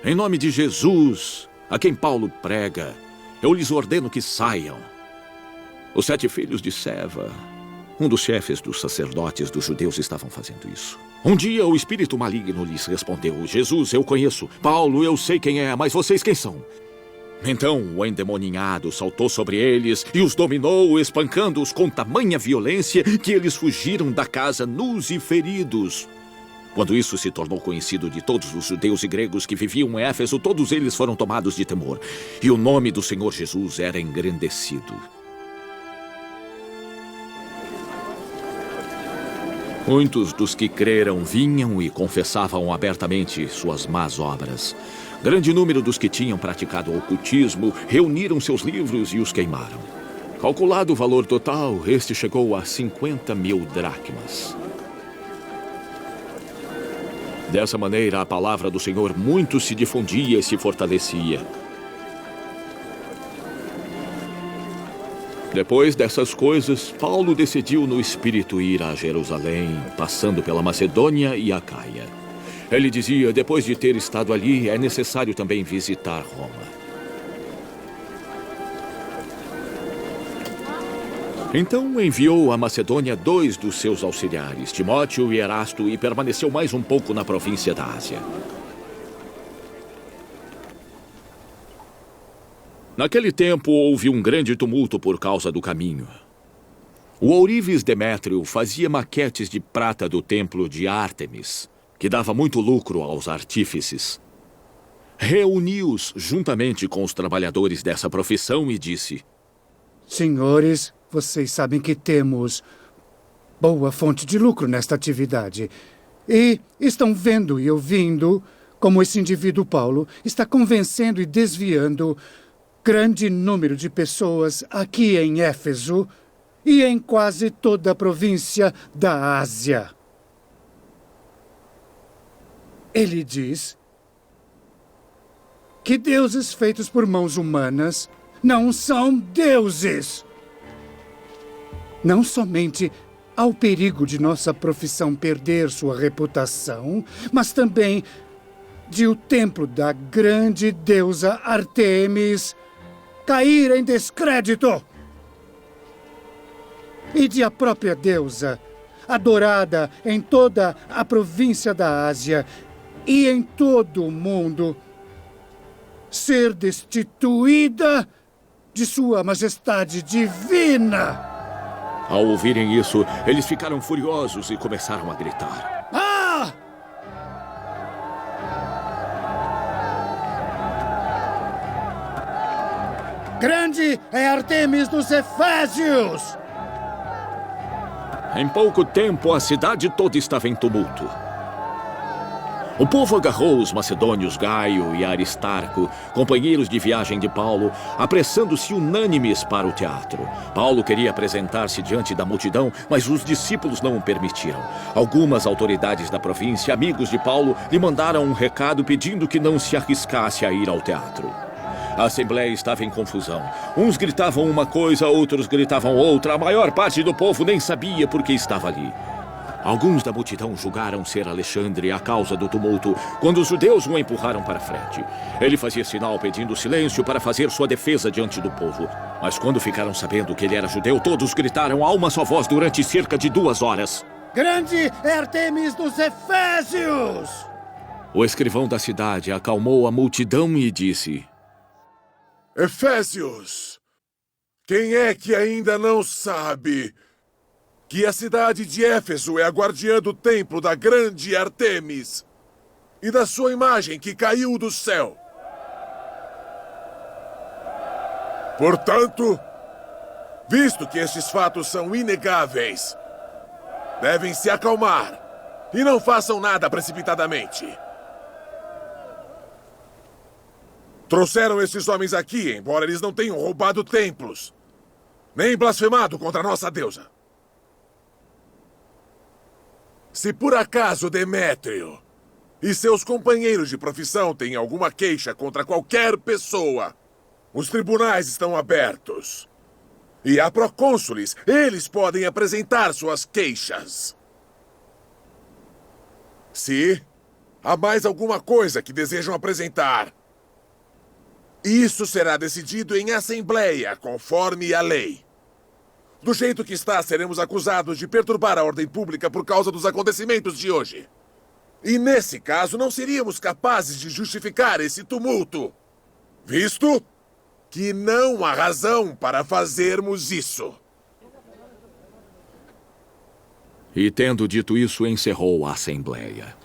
em nome de Jesus, a quem Paulo prega, eu lhes ordeno que saiam. Os 7 filhos de Seva, um dos chefes dos sacerdotes dos judeus, estavam fazendo isso. Um dia o espírito maligno lhes respondeu: Jesus, eu conheço. Paulo, eu sei quem é, mas vocês quem são? Então o endemoniado saltou sobre eles e os dominou, espancando-os com tamanha violência que eles fugiram da casa nus e feridos. Quando isso se tornou conhecido de todos os judeus e gregos que viviam em Éfeso, todos eles foram tomados de temor, e o nome do Senhor Jesus era engrandecido. Muitos dos que creram vinham e confessavam abertamente suas más obras. Grande número dos que tinham praticado o ocultismo reuniram seus livros e os queimaram. Calculado o valor total, este chegou a 50.000 dracmas. Dessa maneira, a palavra do Senhor muito se difundia e se fortalecia. Depois dessas coisas, Paulo decidiu no espírito ir a Jerusalém, passando pela Macedônia e Acaia. Ele dizia: depois de ter estado ali, é necessário também visitar Roma. Então enviou à Macedônia 2 dos seus auxiliares, Timóteo e Erasto, e permaneceu mais um pouco na província da Ásia. Naquele tempo houve um grande tumulto por causa do caminho. O ourives Demétrio fazia maquetes de prata do templo de Ártemis, que dava muito lucro aos artífices. Reuniu-os juntamente com os trabalhadores dessa profissão e disse: senhores, vocês sabem que temos boa fonte de lucro nesta atividade. E estão vendo e ouvindo como esse indivíduo Paulo está convencendo e desviando grande número de pessoas aqui em Éfeso e em quase toda a província da Ásia. Ele diz que deuses feitos por mãos humanas não são deuses. Não somente há o perigo de nossa profissão perder sua reputação, mas também de o templo da grande deusa Ártemis cair em descrédito. E de a própria deusa, adorada em toda a província da Ásia e em todo o mundo, ser destituída de sua majestade divina. Ao ouvirem isso, eles ficaram furiosos e começaram a gritar: Ah! Grande é Ártemis dos Efésios! Em pouco tempo, a cidade toda estava em tumulto. O povo agarrou os macedônios Gaio e Aristarco, companheiros de viagem de Paulo, apressando-se unânimes para o teatro. Paulo queria apresentar-se diante da multidão, mas os discípulos não o permitiram. Algumas autoridades da província, amigos de Paulo, lhe mandaram um recado pedindo que não se arriscasse a ir ao teatro. A assembleia estava em confusão. Uns gritavam uma coisa, outros gritavam outra. A maior parte do povo nem sabia por que estava ali. Alguns da multidão julgaram ser Alexandre a causa do tumulto, quando os judeus o empurraram para a frente. Ele fazia sinal pedindo silêncio para fazer sua defesa diante do povo. Mas quando ficaram sabendo que ele era judeu, todos gritaram a uma só voz durante cerca de 2 horas: Grande é Ártemis dos Efésios! O escrivão da cidade acalmou a multidão e disse: Efésios! Quem é que ainda não sabe que a cidade de Éfeso é a guardiã do templo da grande Ártemis e da sua imagem que caiu do céu? Portanto, visto que estes fatos são inegáveis, devem se acalmar e não façam nada precipitadamente. Trouxeram esses homens aqui, embora eles não tenham roubado templos, nem blasfemado contra a nossa deusa. Se por acaso Demétrio e seus companheiros de profissão têm alguma queixa contra qualquer pessoa, os tribunais estão abertos. E há procônsules, eles podem apresentar suas queixas. Se há mais alguma coisa que desejam apresentar, isso será decidido em assembleia, conforme a lei. Do jeito que está, seremos acusados de perturbar a ordem pública por causa dos acontecimentos de hoje. E nesse caso, não seríamos capazes de justificar esse tumulto, visto que não há razão para fazermos isso. E tendo dito isso, encerrou a assembleia.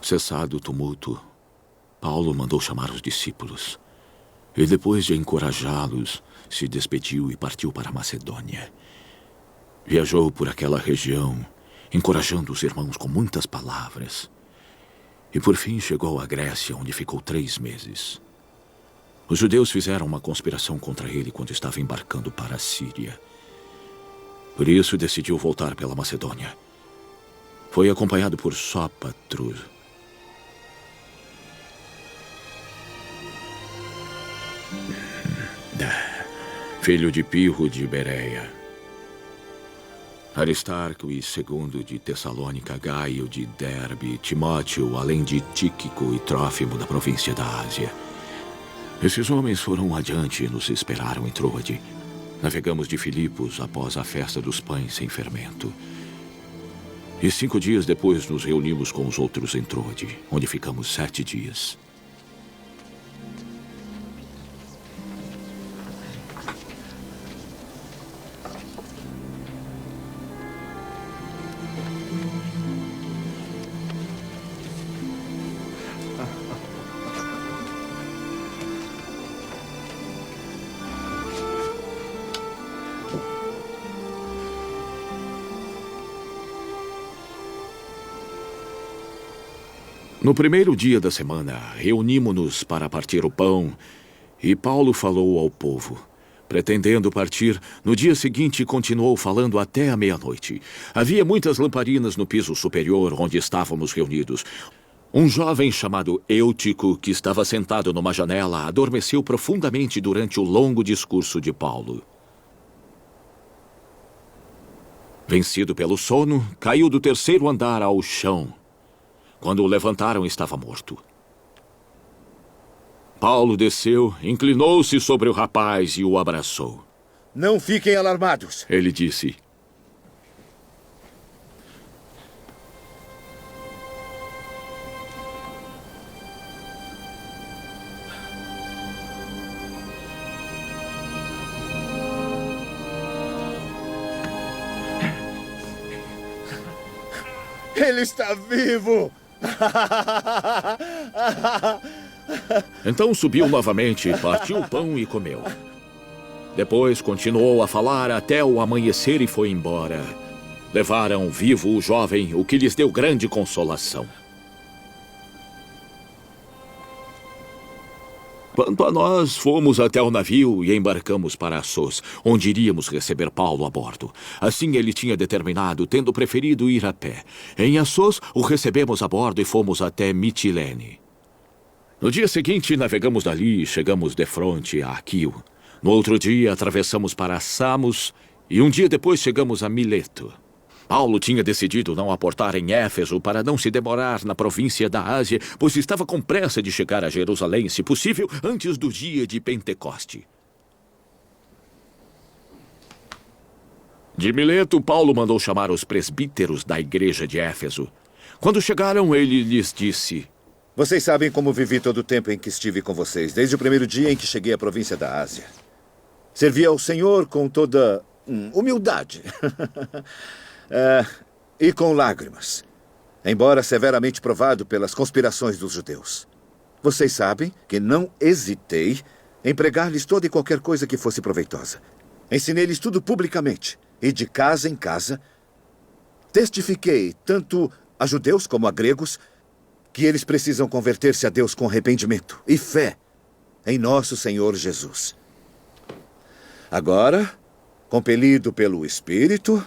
Cessado o tumulto, Paulo mandou chamar os discípulos. E depois de encorajá-los, se despediu e partiu para a Macedônia. Viajou por aquela região, encorajando os irmãos com muitas palavras. E por fim chegou à Grécia, onde ficou 3 meses. Os judeus fizeram uma conspiração contra ele quando estava embarcando para a Síria. Por isso decidiu voltar pela Macedônia. Foi acompanhado por Sópatro, filho de Pirro de Bereia, Aristarco e segundo de Tessalônica, Gaio de Derbe, Timóteo, além de Tíquico e Trófimo da província da Ásia. Esses homens foram adiante e nos esperaram em Troade. Navegamos de Filipos após a festa dos pães sem fermento. E 5 dias depois nos reunimos com os outros em Troade, onde ficamos 7 dias. No primeiro dia da semana, reunimos-nos para partir o pão, e Paulo falou ao povo. Pretendendo partir, no dia seguinte continuou falando até a meia-noite. Havia muitas lamparinas no piso superior onde estávamos reunidos. Um jovem chamado Eutico, que estava sentado numa janela, adormeceu profundamente durante o longo discurso de Paulo. Vencido pelo sono, caiu do 3º andar ao chão. Quando o levantaram, estava morto. Paulo desceu, inclinou-se sobre o rapaz e o abraçou. Não fiquem alarmados. Ele disse: Ele está vivo! Então subiu novamente, partiu o pão e comeu. Depois continuou a falar até o amanhecer e foi embora. Levaram vivo o jovem, o que lhes deu grande consolação. Quanto a nós, fomos até o navio e embarcamos para Assos, onde iríamos receber Paulo a bordo. Assim ele tinha determinado, tendo preferido ir a pé. Em Assos, o recebemos a bordo e fomos até Mitilene. No dia seguinte, navegamos dali e chegamos defronte a Aquio. No outro dia, atravessamos para Samos e um dia depois chegamos a Mileto. Paulo tinha decidido não aportar em Éfeso para não se demorar na província da Ásia, pois estava com pressa de chegar a Jerusalém, se possível, antes do dia de Pentecoste. De Mileto, Paulo mandou chamar os presbíteros da igreja de Éfeso. Quando chegaram, ele lhes disse: Vocês sabem como vivi todo o tempo em que estive com vocês, desde o primeiro dia em que cheguei à província da Ásia. Servi ao Senhor com toda humildade e com lágrimas, embora severamente provado pelas conspirações dos judeus. Vocês sabem que não hesitei em pregar-lhes toda e qualquer coisa que fosse proveitosa. Ensinei-lhes tudo publicamente e de casa em casa. Testifiquei tanto a judeus como a gregos que eles precisam converter-se a Deus com arrependimento e fé em nosso Senhor Jesus. Agora, compelido pelo Espírito,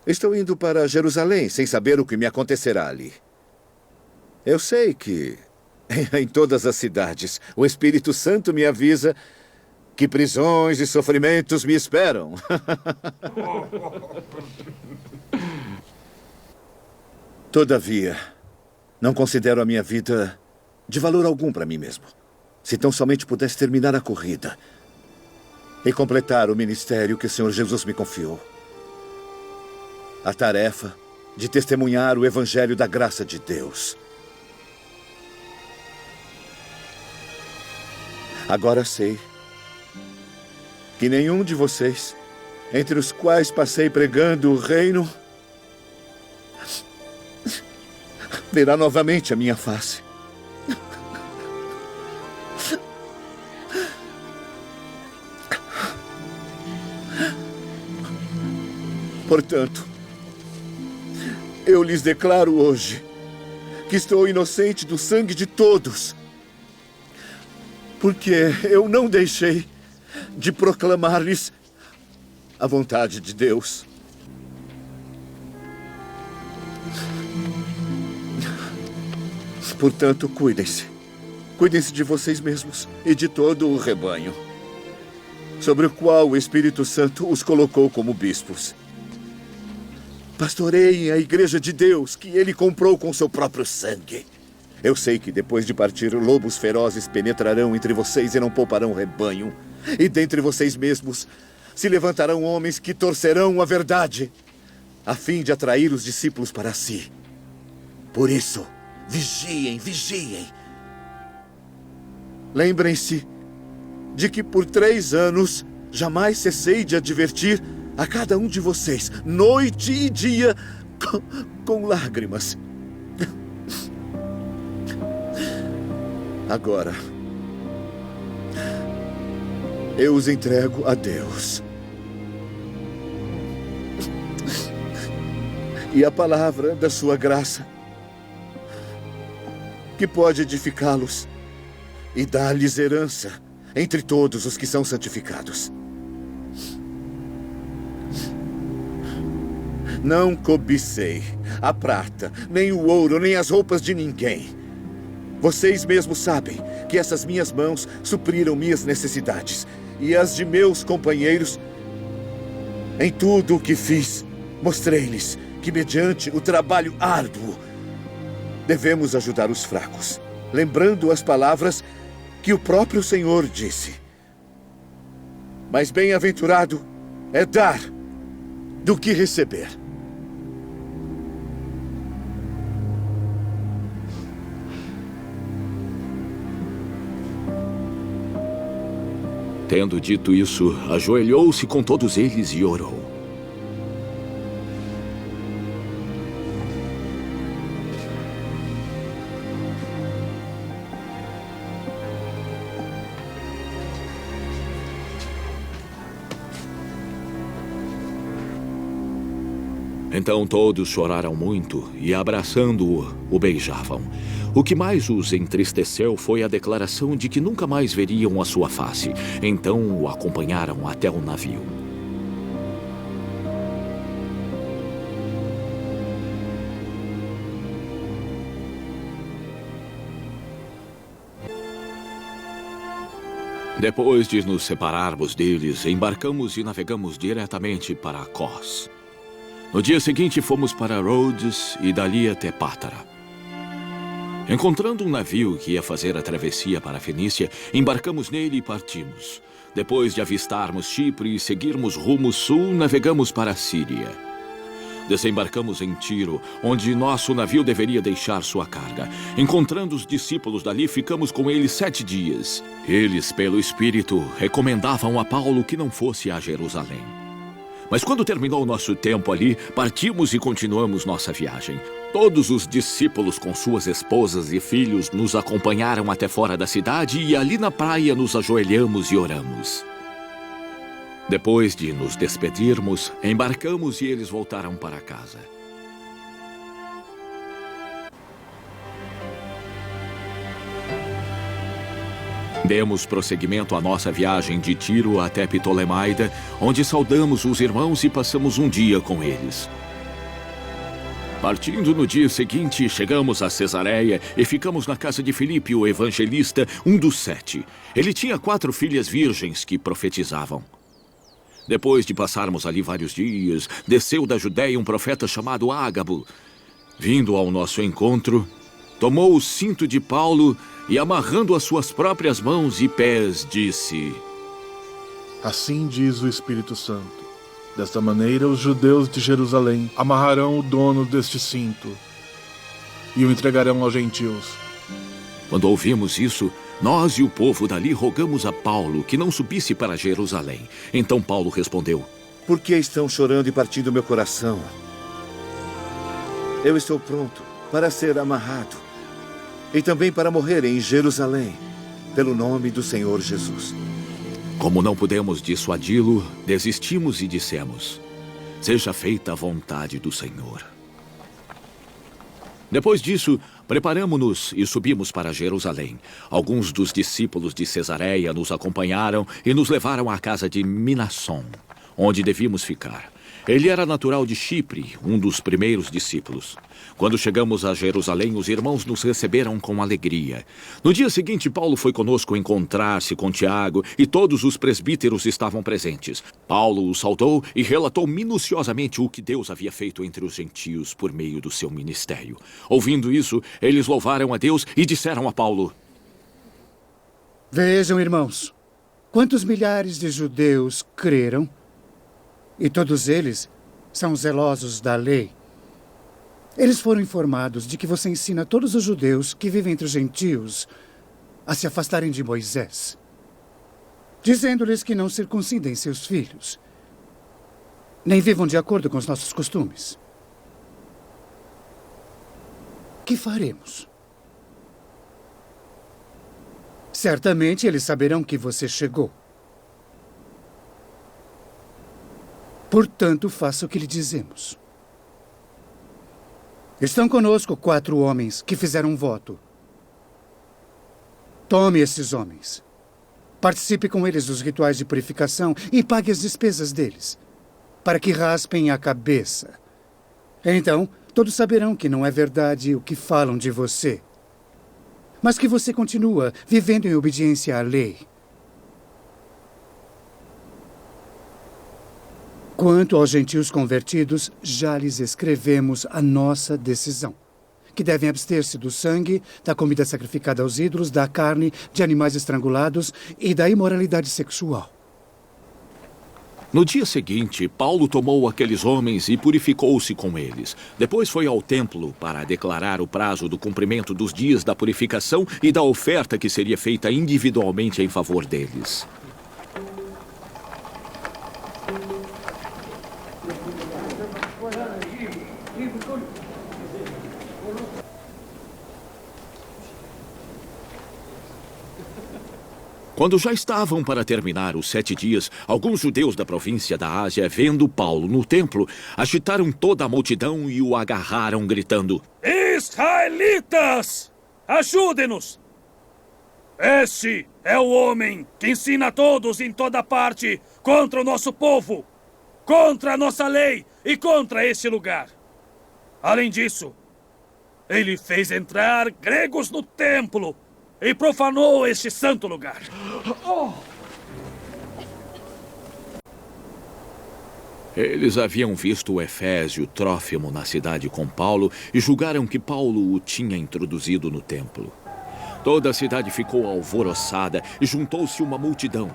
estou indo para Jerusalém sem saber o que me acontecerá ali. Eu sei que em todas as cidades o Espírito Santo me avisa que prisões e sofrimentos me esperam. Todavia, não considero a minha vida de valor algum para mim mesmo. Se tão somente pudesse terminar a corrida e completar o ministério que o Senhor Jesus me confiou. A tarefa de testemunhar o Evangelho da graça de Deus. Agora sei que nenhum de vocês, entre os quais passei pregando o reino, verá novamente a minha face. Portanto, eu lhes declaro hoje que estou inocente do sangue de todos, porque eu não deixei de proclamar-lhes a vontade de Deus. Portanto, cuidem-se. Cuidem-se de vocês mesmos e de todo o rebanho, sobre o qual o Espírito Santo os colocou como bispos. Pastoreiem a igreja de Deus, que ele comprou com seu próprio sangue. Eu sei que depois de partir, lobos ferozes penetrarão entre vocês e não pouparão o rebanho. E dentre vocês mesmos se levantarão homens que torcerão a verdade, a fim de atrair os discípulos para si. Por isso, vigiem, vigiem. Lembrem-se de que por 3 anos jamais cessei de advertir a cada um de vocês, noite e dia, com lágrimas. Agora, eu os entrego a Deus. E a palavra da sua graça, que pode edificá-los e dar-lhes herança entre todos os que são santificados. Não cobicei a prata, nem o ouro, nem as roupas de ninguém. Vocês mesmos sabem que essas minhas mãos supriram minhas necessidades e as de meus companheiros. Em tudo o que fiz, mostrei-lhes que, mediante o trabalho árduo, devemos ajudar os fracos, lembrando as palavras que o próprio Senhor disse. Mas bem-aventurado é dar do que receber. Tendo dito isso, ajoelhou-se com todos eles e orou. Então todos choraram muito e, abraçando-o, o beijavam. O que mais os entristeceu foi a declaração de que nunca mais veriam a sua face. Então o acompanharam até o navio. Depois de nos separarmos deles, embarcamos e navegamos diretamente para Cós. No dia seguinte, fomos para Rhodes e dali até Pátara. Encontrando um navio que ia fazer a travessia para a Fenícia, embarcamos nele e partimos. Depois de avistarmos Chipre e seguirmos rumo sul, navegamos para a Síria. Desembarcamos em Tiro, onde nosso navio deveria deixar sua carga. Encontrando os discípulos dali, ficamos com eles 7 dias. Eles, pelo Espírito, recomendavam a Paulo que não fosse a Jerusalém. Mas quando terminou o nosso tempo ali, partimos e continuamos nossa viagem. Todos os discípulos com suas esposas e filhos nos acompanharam até fora da cidade e ali na praia nos ajoelhamos e oramos. Depois de nos despedirmos, embarcamos e eles voltaram para casa. Demos prosseguimento à nossa viagem de Tiro até Ptolemaida, onde saudamos os irmãos e passamos um dia com eles. Partindo no dia seguinte, chegamos a Cesareia e ficamos na casa de Filipe, o evangelista, um dos 7. Ele tinha 4 filhas virgens que profetizavam. Depois de passarmos ali vários dias, desceu da Judéia um profeta chamado Ágabo. Vindo ao nosso encontro, tomou o cinto de Paulo e, amarrando as suas próprias mãos e pés, disse: Assim diz o Espírito Santo. Desta maneira, os judeus de Jerusalém amarrarão o dono deste cinto e o entregarão aos gentios. Quando ouvimos isso, nós e o povo dali rogamos a Paulo que não subisse para Jerusalém. Então Paulo respondeu: Por que estão chorando e partindo meu coração? Eu estou pronto para ser amarrado e também para morrer em Jerusalém, pelo nome do Senhor Jesus. Como não pudemos dissuadi-lo, desistimos e dissemos: Seja feita a vontade do Senhor. Depois disso, preparamo-nos e subimos para Jerusalém. Alguns dos discípulos de Cesareia nos acompanharam e nos levaram à casa de Minasson, onde devíamos ficar. Ele era natural de Chipre, um dos primeiros discípulos. Quando chegamos a Jerusalém, os irmãos nos receberam com alegria. No dia seguinte, Paulo foi conosco encontrar-se com Tiago e todos os presbíteros estavam presentes. Paulo os saudou e relatou minuciosamente o que Deus havia feito entre os gentios por meio do seu ministério. Ouvindo isso, eles louvaram a Deus e disseram a Paulo: Vejam, irmãos, quantos milhares de judeus creram, e todos eles são zelosos da lei. Eles foram informados de que você ensina todos os judeus que vivem entre os gentios a se afastarem de Moisés, dizendo-lhes que não circuncidem seus filhos, nem vivam de acordo com os nossos costumes. Que faremos? Certamente eles saberão que você chegou. Portanto, faça o que lhe dizemos. Estão conosco 4 homens que fizeram um voto. Tome esses homens. Participe com eles dos rituais de purificação e pague as despesas deles, para que raspem a cabeça. Então, todos saberão que não é verdade o que falam de você, mas que você continua vivendo em obediência à lei. Quanto aos gentios convertidos, já lhes escrevemos a nossa decisão, que devem abster-se do sangue, da comida sacrificada aos ídolos, da carne, de animais estrangulados e da imoralidade sexual. No dia seguinte, Paulo tomou aqueles homens e purificou-se com eles. Depois foi ao templo para declarar o prazo do cumprimento dos dias da purificação e da oferta que seria feita individualmente em favor deles. Quando já estavam para terminar os 7 dias, alguns judeus da província da Ásia, vendo Paulo no templo, agitaram toda a multidão e o agarraram, gritando: Israelitas! Ajudem-nos! Este é o homem que ensina a todos em toda parte contra o nosso povo, contra a nossa lei e contra este lugar. Além disso, ele fez entrar gregos no templo e profanou este santo lugar. Eles haviam visto o Efésio Trófimo na cidade com Paulo e julgaram que Paulo o tinha introduzido no templo. Toda a cidade ficou alvoroçada e juntou-se uma multidão.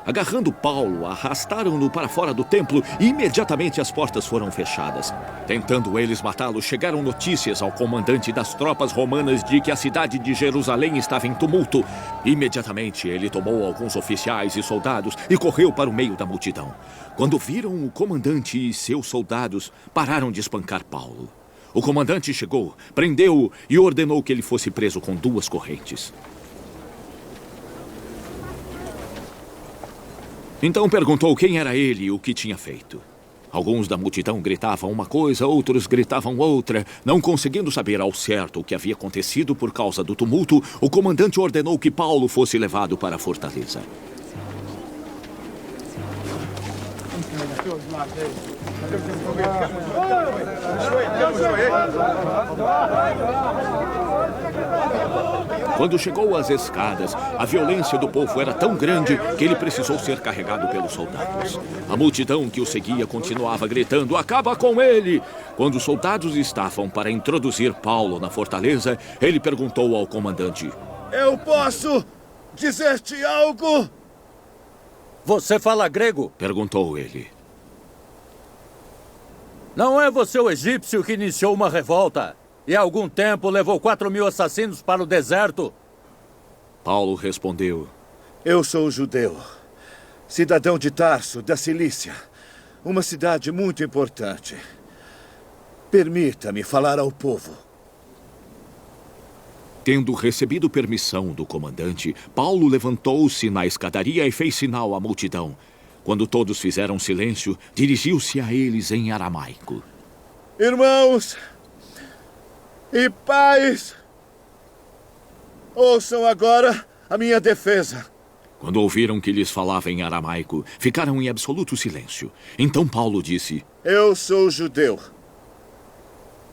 Agarrando Paulo, arrastaram-no para fora do templo e imediatamente as portas foram fechadas. Tentando eles matá-lo, chegaram notícias ao comandante das tropas romanas de que a cidade de Jerusalém estava em tumulto. Imediatamente ele tomou alguns oficiais e soldados e correu para o meio da multidão. Quando viram o comandante e seus soldados, pararam de espancar Paulo. O comandante chegou, prendeu-o e ordenou que ele fosse preso com 2 correntes. Então perguntou quem era ele e o que tinha feito. Alguns da multidão gritavam uma coisa, outros gritavam outra. Não conseguindo saber ao certo o que havia acontecido por causa do tumulto, o comandante ordenou que Paulo fosse levado para a fortaleza. Quando chegou às escadas, a violência do povo era tão grande que ele precisou ser carregado pelos soldados. A multidão que o seguia continuava gritando: "Acaba com ele!" Quando os soldados estavam para introduzir Paulo na fortaleza, ele perguntou ao comandante: "Eu posso dizer-te algo?" "Você fala grego?" perguntou ele. "Não é você o egípcio que iniciou uma revolta e há algum tempo levou 4.000 assassinos para o deserto?" Paulo respondeu: "Eu sou judeu, cidadão de Tarso, da Cilícia, uma cidade muito importante. Permita-me falar ao povo." Tendo recebido permissão do comandante, Paulo levantou-se na escadaria e fez sinal à multidão. Quando todos fizeram silêncio, dirigiu-se a eles em aramaico: "Irmãos e pais, ouçam agora a minha defesa." Quando ouviram que lhes falava em aramaico, ficaram em absoluto silêncio. Então Paulo disse: "Eu sou judeu,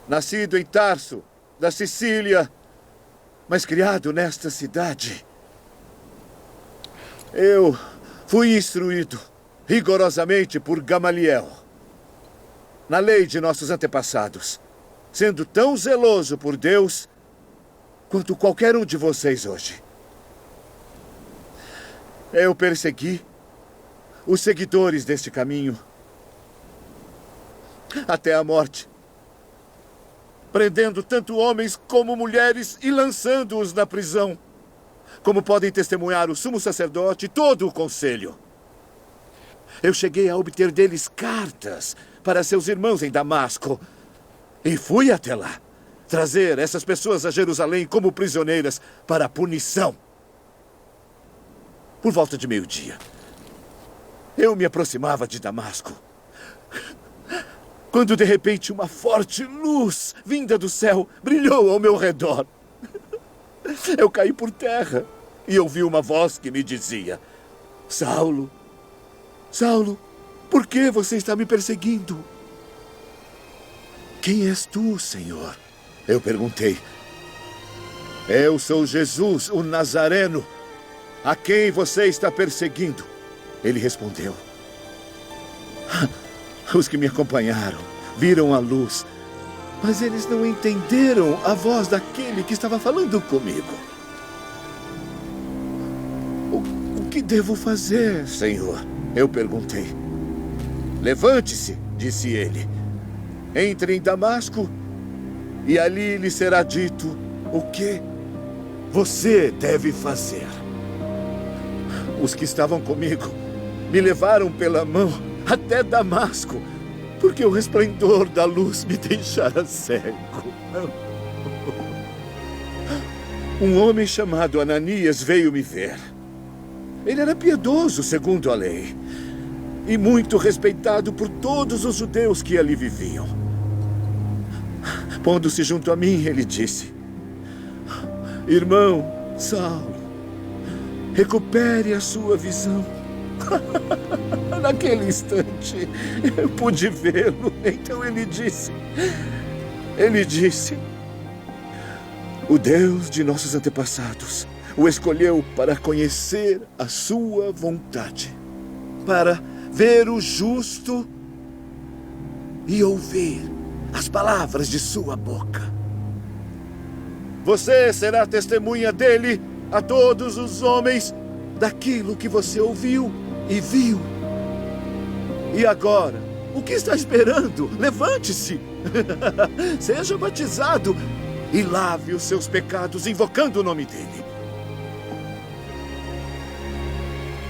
nascido em Tarso, da Sicília, mas criado nesta cidade. Eu fui instruído rigorosamente por Gamaliel na lei de nossos antepassados, sendo tão zeloso por Deus quanto qualquer um de vocês hoje. Eu persegui os seguidores deste caminho até a morte, prendendo tanto homens como mulheres e lançando-os na prisão, como podem testemunhar o sumo sacerdote e todo o conselho. Eu cheguei a obter deles cartas para seus irmãos em Damasco e fui até lá trazer essas pessoas a Jerusalém como prisioneiras para a punição. Por volta de 12:00, eu me aproximava de Damasco, quando de repente uma forte luz vinda do céu brilhou ao meu redor. Eu caí por terra e ouvi uma voz que me dizia: "Saulo, Saulo, por que você está me perseguindo?" "Quem és tu, Senhor?" eu perguntei. "Eu sou Jesus, o Nazareno, a quem você está perseguindo." Ele respondeu. "Os que me acompanharam viram a luz, mas eles não entenderam a voz daquele que estava falando comigo." O que devo fazer, Senhor?" eu perguntei. "Levante-se", disse ele. "Entre em Damasco e ali lhe será dito o que você deve fazer." Os que estavam comigo me levaram pela mão até Damasco, porque o resplendor da luz me deixara cego. Um homem chamado Ananias veio me ver. Ele era piedoso, segundo a lei, e muito respeitado por todos os judeus que ali viviam. Pondo-se junto a mim, ele disse: "Irmão Saulo, recupere a sua visão." Naquele instante, eu pude vê-lo. Então ele disse: "O Deus de nossos antepassados o escolheu para conhecer a sua vontade, para ver o justo e ouvir as palavras de sua boca. Você será testemunha dele a todos os homens daquilo que você ouviu e viu. E agora, o que está esperando? Levante-se, seja batizado e lave os seus pecados invocando o nome dele.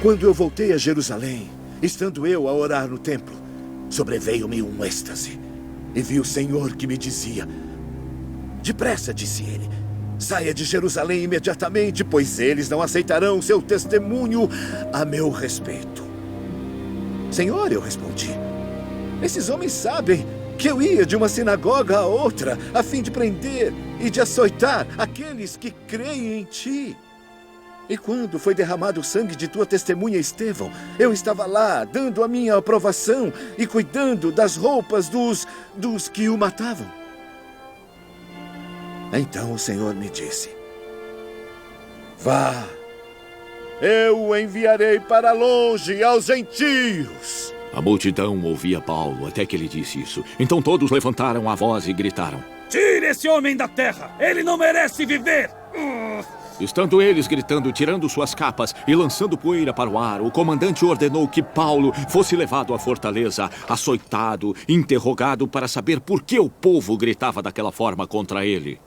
Quando eu voltei a Jerusalém, estando eu a orar no templo, sobreveio-me um êxtase e vi o Senhor que me dizia: depressa, disse ele, saia de Jerusalém imediatamente, pois eles não aceitarão seu testemunho a meu respeito. Senhor, eu respondi, esses homens sabem que eu ia de uma sinagoga a outra a fim de prender e de açoitar aqueles que creem em ti. E quando foi derramado o sangue de tua testemunha Estevão, eu estava lá, dando a minha aprovação e cuidando das roupas dos que o matavam. Então o Senhor me disse: vá, eu o enviarei para longe aos gentios. A multidão ouvia Paulo até que ele disse isso. Então todos levantaram a voz e gritaram: tire esse homem da terra! Ele não merece viver! Estando eles gritando, tirando suas capas e lançando poeira para o ar, o comandante ordenou que Paulo fosse levado à fortaleza, açoitado, interrogado para saber por que o povo gritava daquela forma contra ele.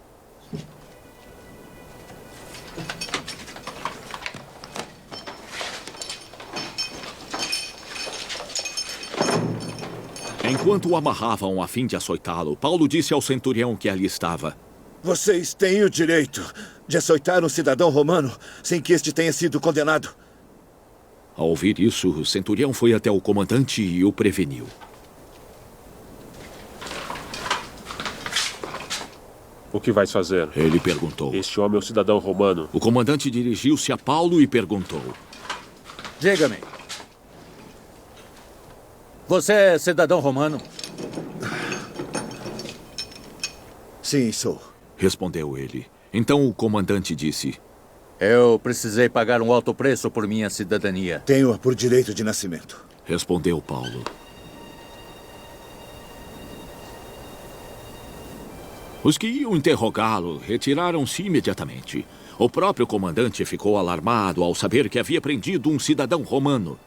Enquanto o amarravam a fim de açoitá-lo, Paulo disse ao centurião que ali estava: vocês têm o direito de açoitar um cidadão romano sem que este tenha sido condenado. Ao ouvir isso, o centurião foi até o comandante e o preveniu. O que vais fazer? Ele perguntou. Este homem é um cidadão romano. O comandante dirigiu-se a Paulo e perguntou: diga-me, você é cidadão romano? Sim, sou. Respondeu ele. Então o comandante disse: eu precisei pagar um alto preço por minha cidadania. Tenho-a por direito de nascimento. Respondeu Paulo. Os que iam interrogá-lo retiraram-se imediatamente. O próprio comandante ficou alarmado ao saber que havia prendido um cidadão romano.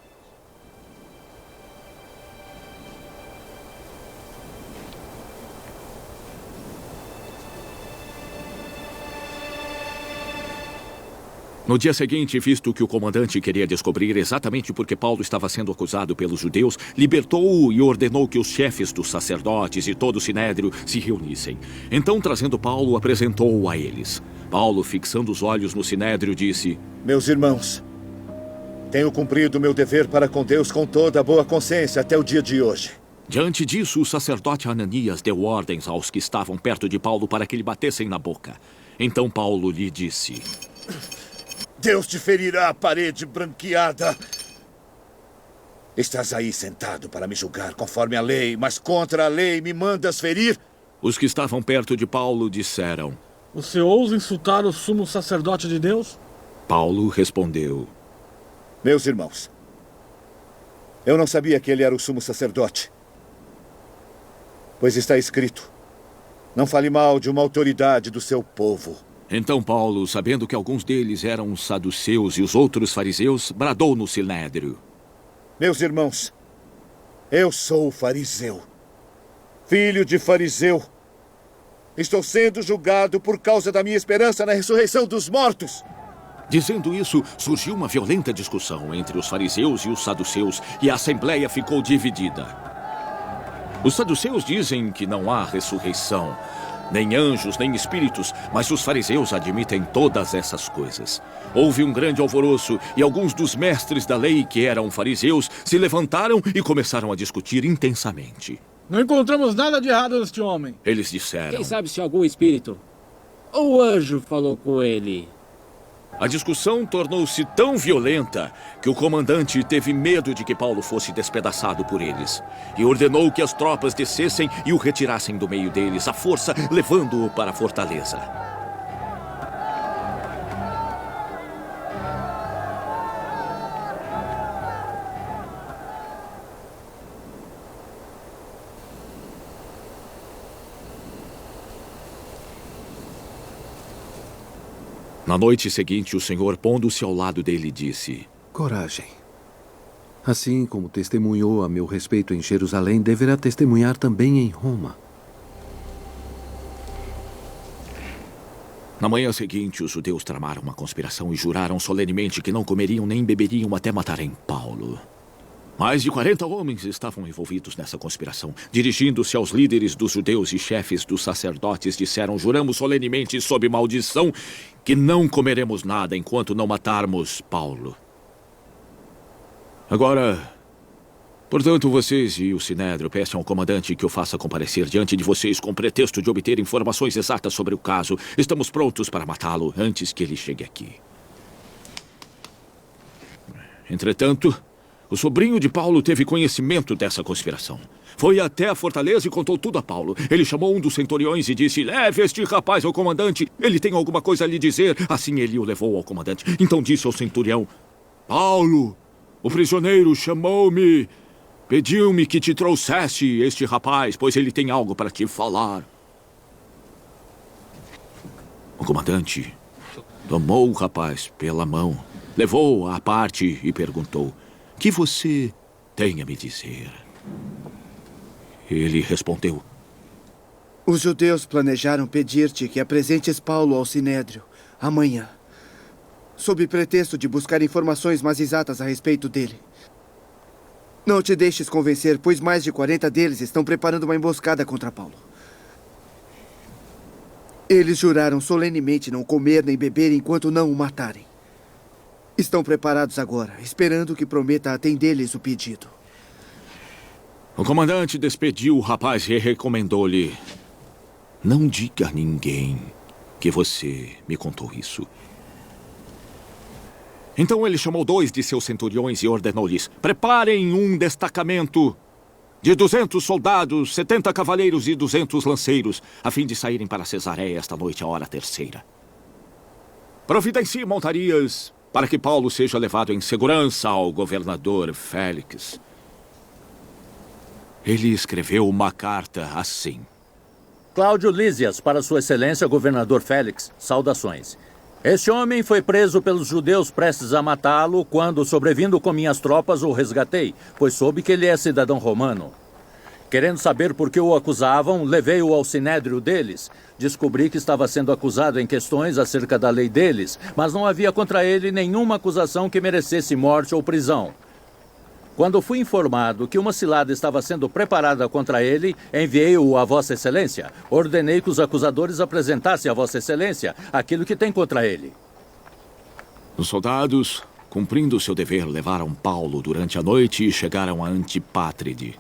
No dia seguinte, visto que o comandante queria descobrir exatamente por que Paulo estava sendo acusado pelos judeus, libertou-o e ordenou que os chefes dos sacerdotes e todo o sinédrio se reunissem. Então, trazendo Paulo, apresentou-o a eles. Paulo, fixando os olhos no sinédrio, disse: meus irmãos, tenho cumprido meu dever para com Deus com toda a boa consciência até o dia de hoje. Diante disso, o sacerdote Ananias deu ordens aos que estavam perto de Paulo para que lhe batessem na boca. Então Paulo lhe disse: Deus te ferirá a parede branqueada. Estás aí sentado para me julgar conforme a lei, mas contra a lei me mandas ferir? Os que estavam perto de Paulo disseram: você ousa insultar o sumo sacerdote de Deus? Paulo respondeu: meus irmãos, eu não sabia que ele era o sumo sacerdote. Pois está escrito: não fale mal de uma autoridade do seu povo. Então Paulo, sabendo que alguns deles eram os saduceus e os outros fariseus, bradou no sinédrio: meus irmãos, eu sou fariseu, filho de fariseu. Estou sendo julgado por causa da minha esperança na ressurreição dos mortos. Dizendo isso, surgiu uma violenta discussão entre os fariseus e os saduceus, e a assembleia ficou dividida. Os saduceus dizem que não há ressurreição, nem anjos, nem espíritos, mas os fariseus admitem todas essas coisas. Houve um grande alvoroço e alguns dos mestres da lei, que eram fariseus, se levantaram e começaram a discutir intensamente. Não encontramos nada de errado neste homem. Eles disseram: quem sabe se algum espírito ou anjo falou com ele? A discussão tornou-se tão violenta que o comandante teve medo de que Paulo fosse despedaçado por eles e ordenou que as tropas descessem e o retirassem do meio deles à força, levando-o para a fortaleza. Na noite seguinte, o Senhor, pondo-se ao lado dele, disse: Coragem. Assim como testemunhou a meu respeito em Jerusalém, deverá testemunhar também em Roma. Na manhã seguinte, os judeus tramaram uma conspiração e juraram solenemente que não comeriam nem beberiam até matarem Paulo. Mais de 40 homens estavam envolvidos nessa conspiração. Dirigindo-se aos líderes dos judeus e chefes dos sacerdotes, disseram: juramos solenemente sob maldição que não comeremos nada enquanto não matarmos Paulo. Agora, portanto, vocês e o Sinédrio peçam ao comandante que o faça comparecer diante de vocês com pretexto de obter informações exatas sobre o caso. Estamos prontos para matá-lo antes que ele chegue aqui. Entretanto, o sobrinho de Paulo teve conhecimento dessa conspiração. Foi até a fortaleza e contou tudo a Paulo. Ele chamou um dos centuriões e disse: leve este rapaz ao comandante. Ele tem alguma coisa a lhe dizer. Assim ele o levou ao comandante. Então disse ao centurião: Paulo, o prisioneiro chamou-me. Pediu-me que te trouxesse este rapaz, pois ele tem algo para te falar. O comandante tomou o rapaz pela mão, levou-o à parte e perguntou: que você tem a me dizer? Ele respondeu: os judeus planejaram pedir-te que apresentes Paulo ao Sinédrio amanhã, sob pretexto de buscar informações mais exatas a respeito dele. Não te deixes convencer, pois mais de 40 deles estão preparando uma emboscada contra Paulo. Eles juraram solenemente não comer nem beber enquanto não o matarem. Estão preparados agora, esperando que prometa atender-lhes o pedido. O comandante despediu o rapaz e recomendou-lhe: não diga a ninguém que você me contou isso. Então ele chamou 2 de seus centuriões e ordenou-lhes: preparem um destacamento de 200 soldados, 70 cavaleiros e 200 lanceiros, a fim de saírem para Cesareia esta noite à hora 3ª. Providencie montarias para que Paulo seja levado em segurança ao governador Félix. Ele escreveu uma carta assim: Cláudio Lísias, para Sua Excelência, governador Félix, saudações. Este homem foi preso pelos judeus prestes a matá-lo quando, sobrevindo com minhas tropas, o resgatei, pois soube que ele é cidadão romano. Querendo saber por que o acusavam, levei-o ao sinédrio deles. Descobri que estava sendo acusado em questões acerca da lei deles, mas não havia contra ele nenhuma acusação que merecesse morte ou prisão. Quando fui informado que uma cilada estava sendo preparada contra ele, enviei-o a Vossa Excelência. Ordenei que os acusadores apresentassem a Vossa Excelência aquilo que tem contra ele. Os soldados, cumprindo seu dever, levaram Paulo durante a noite e chegaram a Antipátride.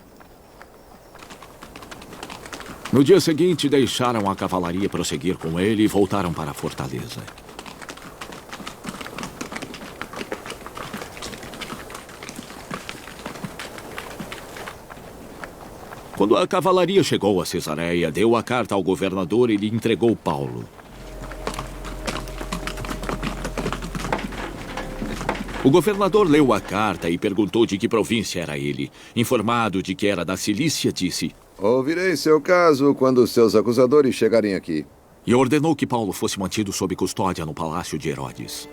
No dia seguinte, deixaram a cavalaria prosseguir com ele e voltaram para a fortaleza. Quando a cavalaria chegou a Cesareia, deu a carta ao governador e lhe entregou Paulo. O governador leu a carta e perguntou de que província era ele. Informado de que era da Cilícia, disse: ouvirei seu caso quando seus acusadores chegarem aqui. E ordenou que Paulo fosse mantido sob custódia no palácio de Herodes.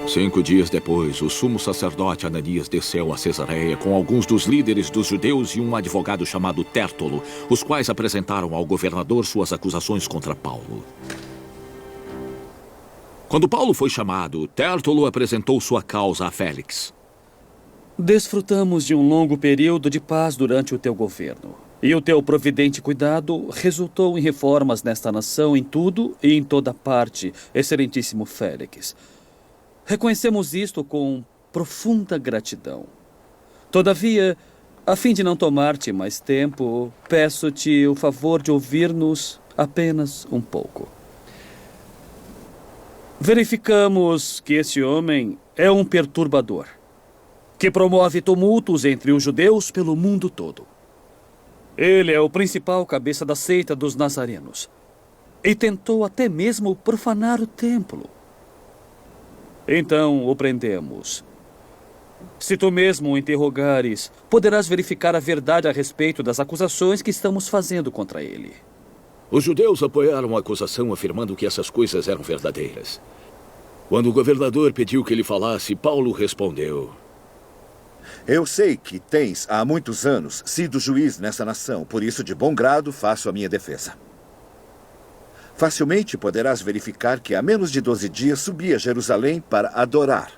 Cinco dias depois, o sumo sacerdote Ananias desceu a Cesareia com alguns dos líderes dos judeus e um advogado chamado Tértulo, os quais apresentaram ao governador suas acusações contra Paulo. Quando Paulo foi chamado, Tértulo apresentou sua causa a Félix. Desfrutamos de um longo período de paz durante o teu governo. E o teu providente cuidado resultou em reformas nesta nação em tudo e em toda parte, excelentíssimo Félix. Reconhecemos isto com profunda gratidão. Todavia, a fim de não tomar-te mais tempo, peço-te o favor de ouvir-nos apenas um pouco. Verificamos que esse homem é um perturbador, que promove tumultos entre os judeus pelo mundo todo. Ele é o principal cabeça da seita dos nazarenos e tentou até mesmo profanar o templo. Então o prendemos Se tu mesmo o interrogares, poderás verificar a verdade a respeito das acusações que estamos fazendo contra ele. Os judeus apoiaram a acusação afirmando que essas coisas eram verdadeiras. Quando o governador pediu que ele falasse, Paulo respondeu: Eu sei que tens, há muitos anos, sido juiz nessa nação, por isso, de bom grado, faço a minha defesa. Facilmente poderás verificar que há menos de 12 dias subi a Jerusalém para adorar.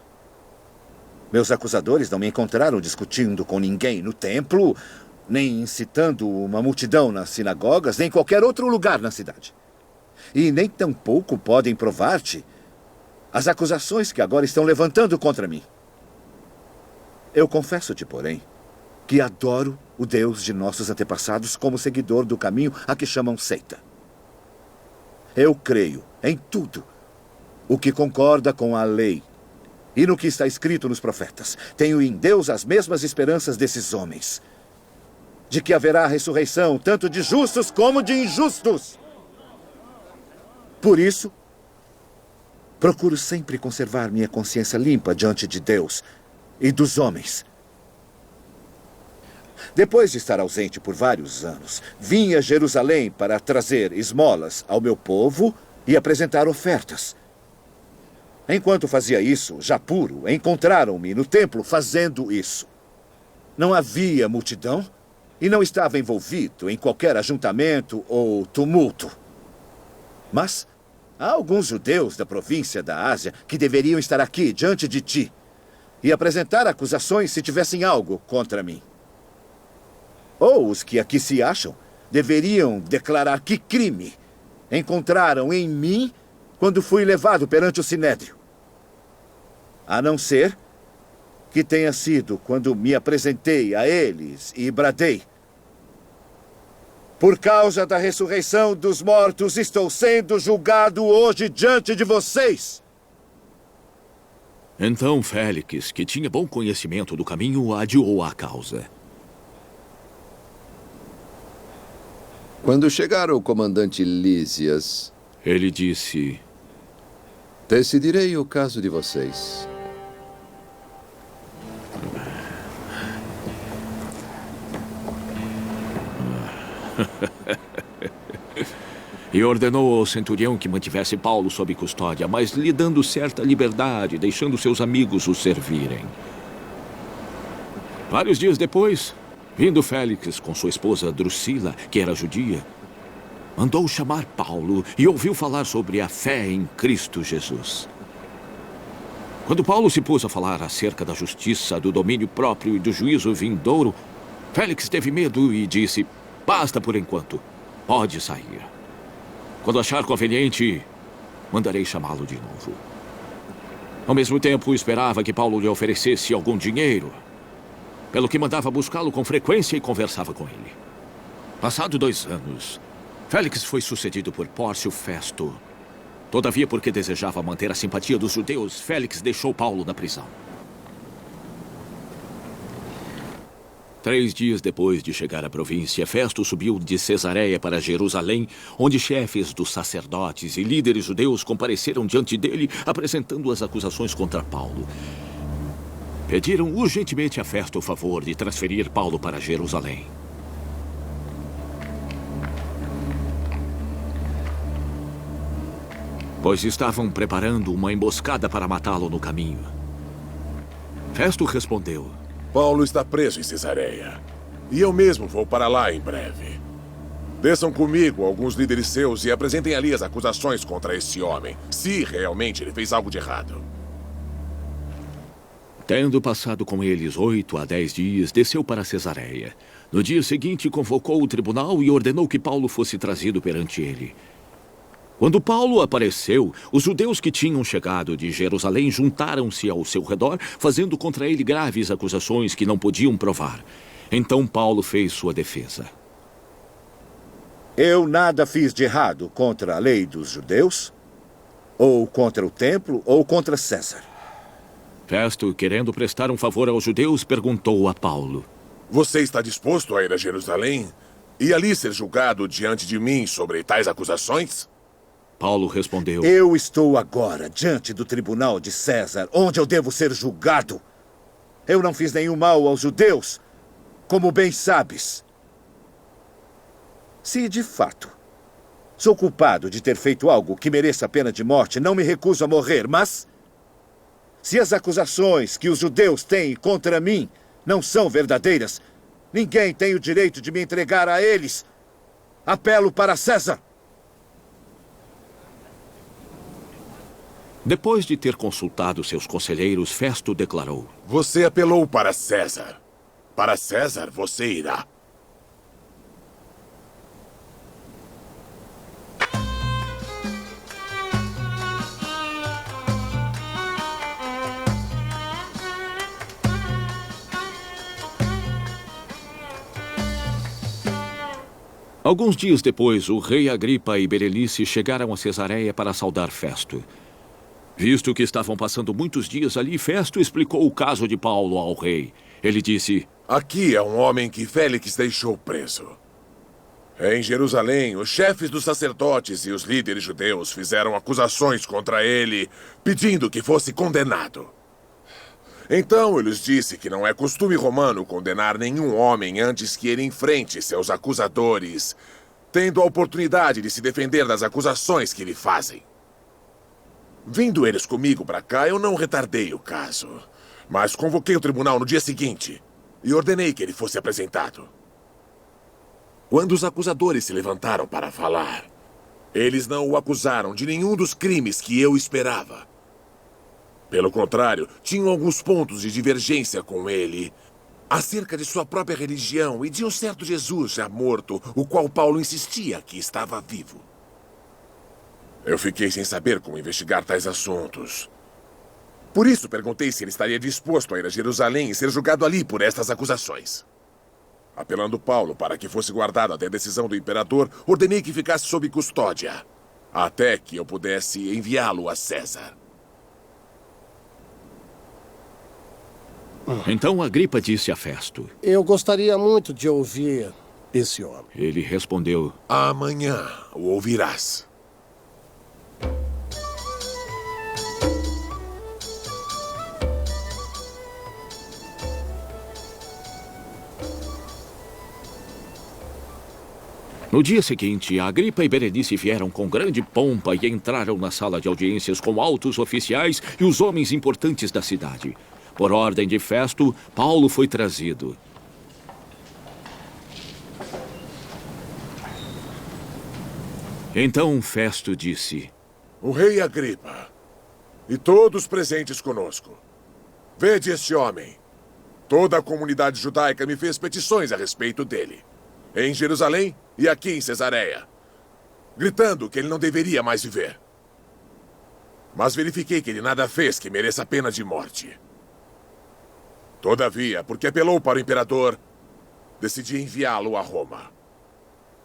Meus acusadores não me encontraram discutindo com ninguém no templo, nem incitando uma multidão nas sinagogas, nem em qualquer outro lugar na cidade. E nem tampouco podem provar-te as acusações que agora estão levantando contra mim. Eu confesso-te, porém, que adoro o Deus de nossos antepassados como seguidor do caminho a que chamam seita. Eu creio em tudo o que concorda com a lei e no que está escrito nos profetas. Tenho em Deus as mesmas esperanças desses homens, de que haverá ressurreição tanto de justos como de injustos. Por isso, procuro sempre conservar minha consciência limpa diante de Deus e dos homens. Depois de estar ausente por vários anos, vim a Jerusalém para trazer esmolas ao meu povo e apresentar ofertas. Enquanto fazia isso, já puro, encontraram-me no templo fazendo isso. Não havia multidão e não estava envolvido em qualquer ajuntamento ou tumulto. Mas há alguns judeus da província da Ásia que deveriam estar aqui diante de ti e apresentar acusações se tivessem algo contra mim. Ou os que aqui se acham deveriam declarar que crime encontraram em mim quando fui levado perante o Sinédrio. A não ser que tenha sido quando me apresentei a eles e bradei: por causa da ressurreição dos mortos, estou sendo julgado hoje diante de vocês. Então Félix, que tinha bom conhecimento do caminho, adiou a causa. Quando chegaram o comandante Lísias, ele disse: decidirei o caso de vocês. E ordenou ao centurião que mantivesse Paulo sob custódia, mas lhe dando certa liberdade, deixando seus amigos o servirem. Vários dias depois, vindo Félix com sua esposa Drusila, que era judia, mandou chamar Paulo e ouviu falar sobre a fé em Cristo Jesus. Quando Paulo se pôs a falar acerca da justiça, do domínio próprio e do juízo vindouro, Félix teve medo e disse: basta por enquanto, pode sair. Quando achar conveniente, mandarei chamá-lo de novo. Ao mesmo tempo, esperava que Paulo lhe oferecesse algum dinheiro, pelo que mandava buscá-lo com frequência e conversava com ele. Passado 2 anos, Félix foi sucedido por Pórcio Festo. Todavia, porque desejava manter a simpatia dos judeus, Félix deixou Paulo na prisão. 3 dias depois de chegar à província, Festo subiu de Cesareia para Jerusalém, onde chefes dos sacerdotes e líderes judeus compareceram diante dele, apresentando as acusações contra Paulo. Pediram urgentemente a Festo o favor de transferir Paulo para Jerusalém. Pois estavam preparando uma emboscada para matá-lo no caminho. Festo respondeu: Paulo está preso em Cesareia, e eu mesmo vou para lá em breve. Desçam comigo alguns líderes seus e apresentem ali as acusações contra esse homem, se realmente ele fez algo de errado. Tendo passado com eles 8 a 10 dias, desceu para Cesareia. No dia seguinte, convocou o tribunal e ordenou que Paulo fosse trazido perante ele. Quando Paulo apareceu, os judeus que tinham chegado de Jerusalém juntaram-se ao seu redor, fazendo contra ele graves acusações que não podiam provar. Então Paulo fez sua defesa. Eu nada fiz de errado contra a lei dos judeus, ou contra o templo, ou contra César. Festo, querendo prestar um favor aos judeus, perguntou a Paulo: você está disposto a ir a Jerusalém e ali ser julgado diante de mim sobre tais acusações? Paulo respondeu: eu estou agora diante do tribunal de César, onde eu devo ser julgado. Eu não fiz nenhum mal aos judeus, como bem sabes. Se, de fato, sou culpado de ter feito algo que mereça a pena de morte, não me recuso a morrer, mas se as acusações que os judeus têm contra mim não são verdadeiras, ninguém tem o direito de me entregar a eles. Apelo para César. Depois de ter consultado seus conselheiros, Festo declarou: Você apelou para César. Para César você irá. Alguns dias depois, o rei Agripa e Berenice chegaram a Cesareia para saudar Festo. Visto que estavam passando muitos dias ali, Festo explicou o caso de Paulo ao rei. Ele disse: Aqui é um homem que Félix deixou preso. Em Jerusalém, os chefes dos sacerdotes e os líderes judeus fizeram acusações contra ele, pedindo que fosse condenado. Então eu lhes disse que não é costume romano condenar nenhum homem antes que ele enfrente seus acusadores, tendo a oportunidade de se defender das acusações que lhe fazem. Vindo eles comigo para cá, eu não retardei o caso, mas convoquei o tribunal no dia seguinte e ordenei que ele fosse apresentado. Quando os acusadores se levantaram para falar, eles não o acusaram de nenhum dos crimes que eu esperava. Pelo contrário, tinham alguns pontos de divergência com ele acerca de sua própria religião e de um certo Jesus já morto, o qual Paulo insistia que estava vivo. Eu fiquei sem saber como investigar tais assuntos. Por isso perguntei se ele estaria disposto a ir a Jerusalém e ser julgado ali por estas acusações. Apelando Paulo para que fosse guardado até a decisão do imperador, ordenei que ficasse sob custódia, até que eu pudesse enviá-lo a César. Então Agripa disse a Festo: Eu gostaria muito de ouvir esse homem. Ele respondeu: Amanhã o ouvirás. No dia seguinte, Agripa e Berenice vieram com grande pompa e entraram na sala de audiências com altos oficiais e os homens importantes da cidade. Por ordem de Festo, Paulo foi trazido. Então Festo disse: O rei Agripa e todos presentes conosco, vede este homem. Toda a comunidade judaica me fez petições a respeito dele, em Jerusalém e aqui em Cesareia, gritando que ele não deveria mais viver. Mas verifiquei que ele nada fez que mereça a pena de morte. Todavia, porque apelou para o imperador, decidi enviá-lo a Roma.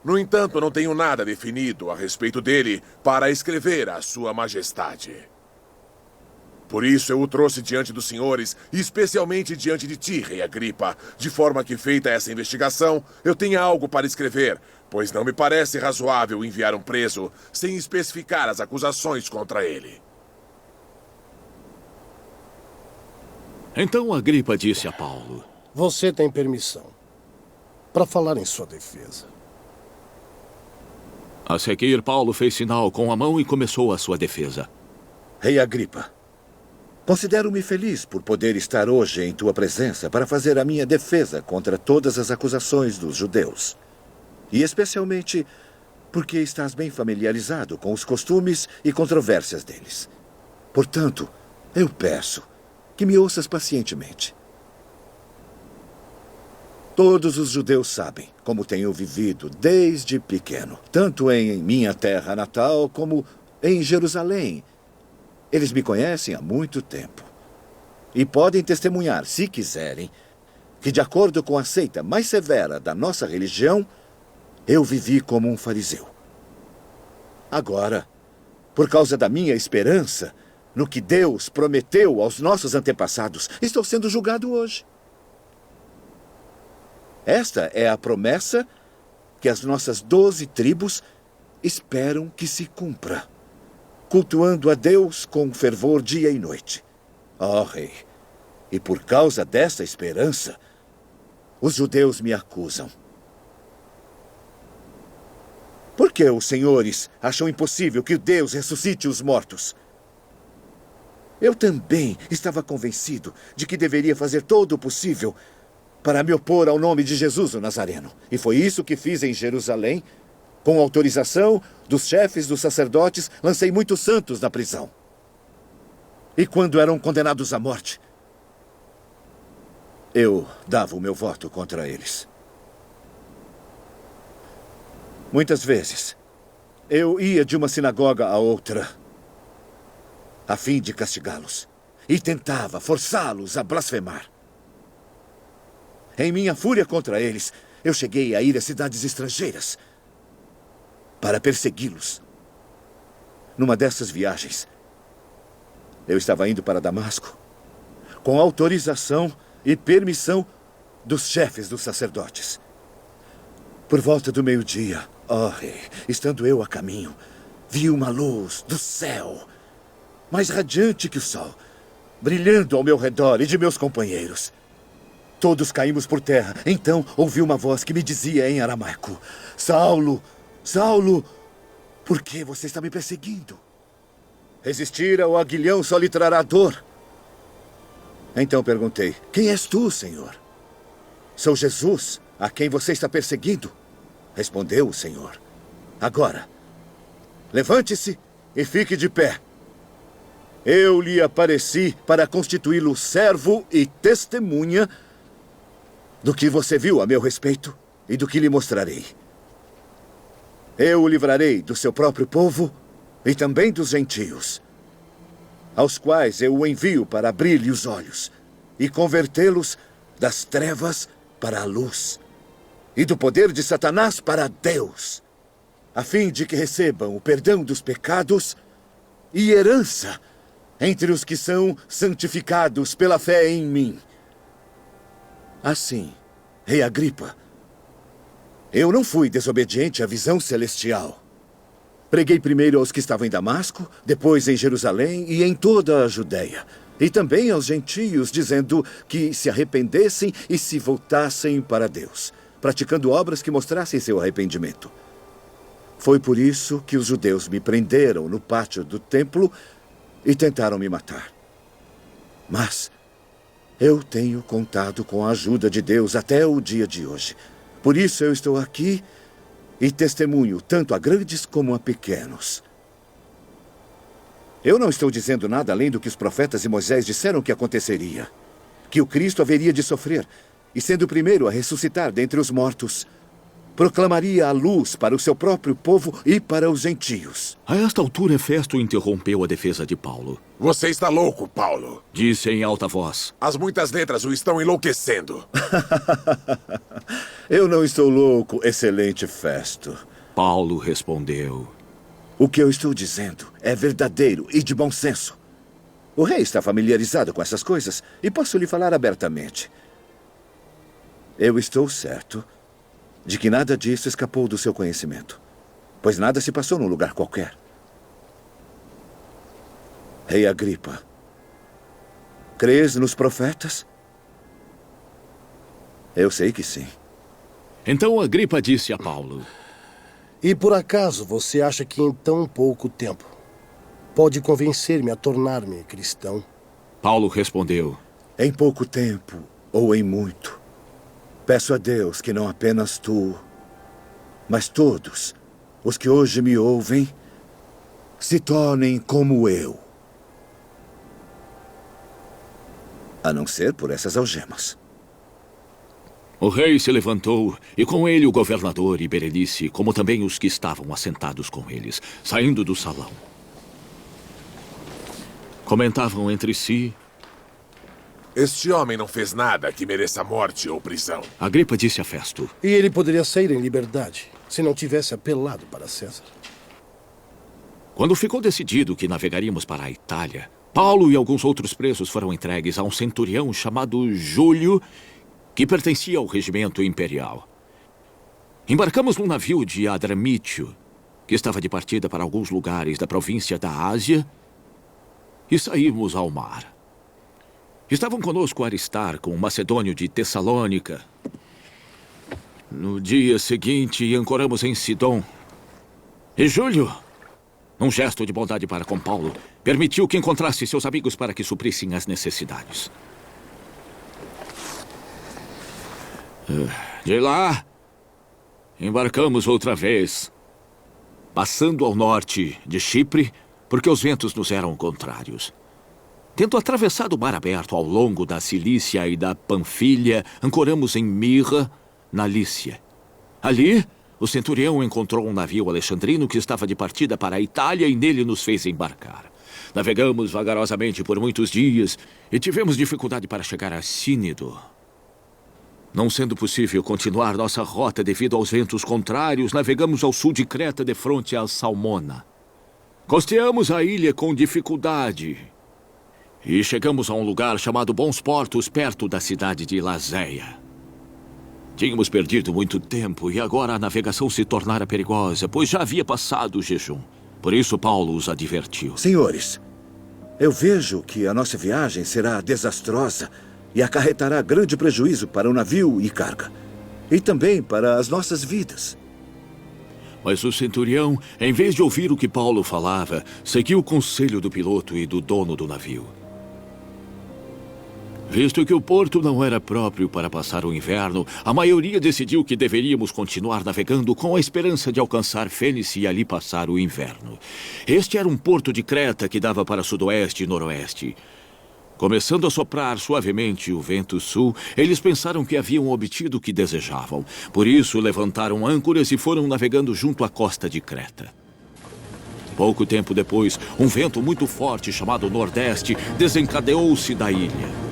No entanto, não tenho nada definido a respeito dele para escrever a sua majestade. Por isso eu o trouxe diante dos senhores, e especialmente diante de ti, rei Agripa, de forma que, feita essa investigação, eu tenha algo para escrever, pois não me parece razoável enviar um preso sem especificar as acusações contra ele. Então Agripa disse a Paulo: Você tem permissão para falar em sua defesa. A seguir, Paulo fez sinal com a mão e começou a sua defesa. Rei Agripa, considero-me feliz por poder estar hoje em tua presença para fazer a minha defesa contra todas as acusações dos judeus. E especialmente porque estás bem familiarizado com os costumes e controvérsias deles. Portanto, eu peço que me ouças pacientemente. Todos os judeus sabem como tenho vivido desde pequeno, tanto em minha terra natal como em Jerusalém. Eles me conhecem há muito tempo e podem testemunhar, se quiserem, que de acordo com a seita mais severa da nossa religião, eu vivi como um fariseu. Agora, por causa da minha esperança no que Deus prometeu aos nossos antepassados, estou sendo julgado hoje. Esta é a promessa que as nossas 12 tribos esperam que se cumpra, cultuando a Deus com fervor dia e noite. Ó Rei, E por causa dessa esperança, os judeus me acusam. Por que os senhores acham impossível que Deus ressuscite os mortos? Eu também estava convencido de que deveria fazer todo o possível para me opor ao nome de Jesus o Nazareno. E foi isso que fiz em Jerusalém. Com autorização dos chefes dos sacerdotes, lancei muitos santos na prisão. E quando eram condenados à morte, eu dava o meu voto contra eles. Muitas vezes, eu ia de uma sinagoga a outra, a fim de castigá-los, e tentava forçá-los a blasfemar. Em minha fúria contra eles, eu cheguei a ir a cidades estrangeiras para persegui-los. Numa dessas viagens, eu estava indo para Damasco, com autorização e permissão dos chefes dos sacerdotes. Por volta do meio-dia, rei, estando eu a caminho, vi uma luz do céu, mais radiante que o sol, brilhando ao meu redor e de meus companheiros. Todos caímos por terra. Então ouvi uma voz que me dizia em aramaico: Saulo, Saulo, por que você está me perseguindo? Resistir ao aguilhão só lhe trará dor. Então perguntei: quem és tu, Senhor? Sou Jesus, a quem você está perseguindo. Respondeu o Senhor: agora, levante-se e fique de pé. Eu lhe apareci para constituí-lo servo e testemunha do que você viu a meu respeito e do que lhe mostrarei. Eu o livrarei do seu próprio povo e também dos gentios, aos quais eu o envio para abrir-lhe os olhos e convertê-los das trevas para a luz e do poder de Satanás para Deus, a fim de que recebam o perdão dos pecados e herança entre os que são santificados pela fé em mim. Assim, Rei Agripa, eu não fui desobediente à visão celestial. Preguei primeiro aos que estavam em Damasco, depois em Jerusalém e em toda a Judéia, e também aos gentios, dizendo que se arrependessem e se voltassem para Deus, praticando obras que mostrassem seu arrependimento. Foi por isso que os judeus me prenderam no pátio do templo e tentaram me matar. Mas eu tenho contado com a ajuda de Deus até o dia de hoje. Por isso eu estou aqui e testemunho tanto a grandes como a pequenos. Eu não estou dizendo nada além do que os profetas e Moisés disseram que aconteceria. Que o Cristo haveria de sofrer e, sendo o primeiro a ressuscitar dentre os mortos, proclamaria a luz para o seu próprio povo e para os gentios. A esta altura, Festo interrompeu a defesa de Paulo. Você está louco, Paulo. Disse em alta voz. As muitas letras o estão enlouquecendo. Eu não estou louco, excelente Festo. Paulo respondeu. O que eu estou dizendo é verdadeiro e de bom senso. O rei está familiarizado com essas coisas e posso lhe falar abertamente. Eu estou certo de que nada disso escapou do seu conhecimento, pois nada se passou num lugar qualquer. Rei Agripa, crês nos profetas? Eu sei que sim. Então Agripa disse a Paulo: E por acaso você acha que em tão pouco tempo pode convencer-me a tornar-me cristão? Paulo respondeu: em pouco tempo ou em muito, peço a Deus que não apenas tu, mas todos os que hoje me ouvem se tornem como eu. A não ser por essas algemas. O rei se levantou, e com ele o governador e Berenice, como também os que estavam assentados com eles, saindo do salão. Comentavam entre si: este homem não fez nada que mereça morte ou prisão. Agripa disse a Festo: e ele poderia sair em liberdade, se não tivesse apelado para César. Quando ficou decidido que navegaríamos para a Itália, Paulo e alguns outros presos foram entregues a um centurião chamado Júlio, que pertencia ao regimento imperial. Embarcamos num navio de Adramítio, que estava de partida para alguns lugares da província da Ásia, e saímos ao mar. Estavam conosco Aristarco, um macedônio de Tessalônica. No dia seguinte, ancoramos em Sidom. E Júlio, num gesto de bondade para com Paulo, permitiu que encontrasse seus amigos para que suprissem as necessidades. De lá, embarcamos outra vez, passando ao norte de Chipre, porque os ventos nos eram contrários. Tendo atravessado o mar aberto ao longo da Cilícia e da Panfilha, ancoramos em Mirra, na Lícia. Ali, o centurião encontrou um navio alexandrino que estava de partida para a Itália e nele nos fez embarcar. Navegamos vagarosamente por muitos dias e tivemos dificuldade para chegar a Cínido. Não sendo possível continuar nossa rota devido aos ventos contrários, navegamos ao sul de Creta de fronte a Salmona. Costeamos a ilha com dificuldade e chegamos a um lugar chamado Bons Portos, perto da cidade de Lazéia. Tínhamos perdido muito tempo e agora a navegação se tornara perigosa, pois já havia passado o jejum. Por isso Paulo os advertiu. Senhores, eu vejo que a nossa viagem será desastrosa e acarretará grande prejuízo para o navio e carga, e também para as nossas vidas. Mas o centurião, em vez de ouvir o que Paulo falava, seguiu o conselho do piloto e do dono do navio. Visto que o porto não era próprio para passar o inverno, a maioria decidiu que deveríamos continuar navegando com a esperança de alcançar Fênice e ali passar o inverno. Este era um porto de Creta que dava para sudoeste e noroeste. Começando a soprar suavemente o vento sul, eles pensaram que haviam obtido o que desejavam. Por isso, levantaram âncoras e foram navegando junto à costa de Creta. Pouco tempo depois, um vento muito forte chamado Nordeste desencadeou-se da ilha.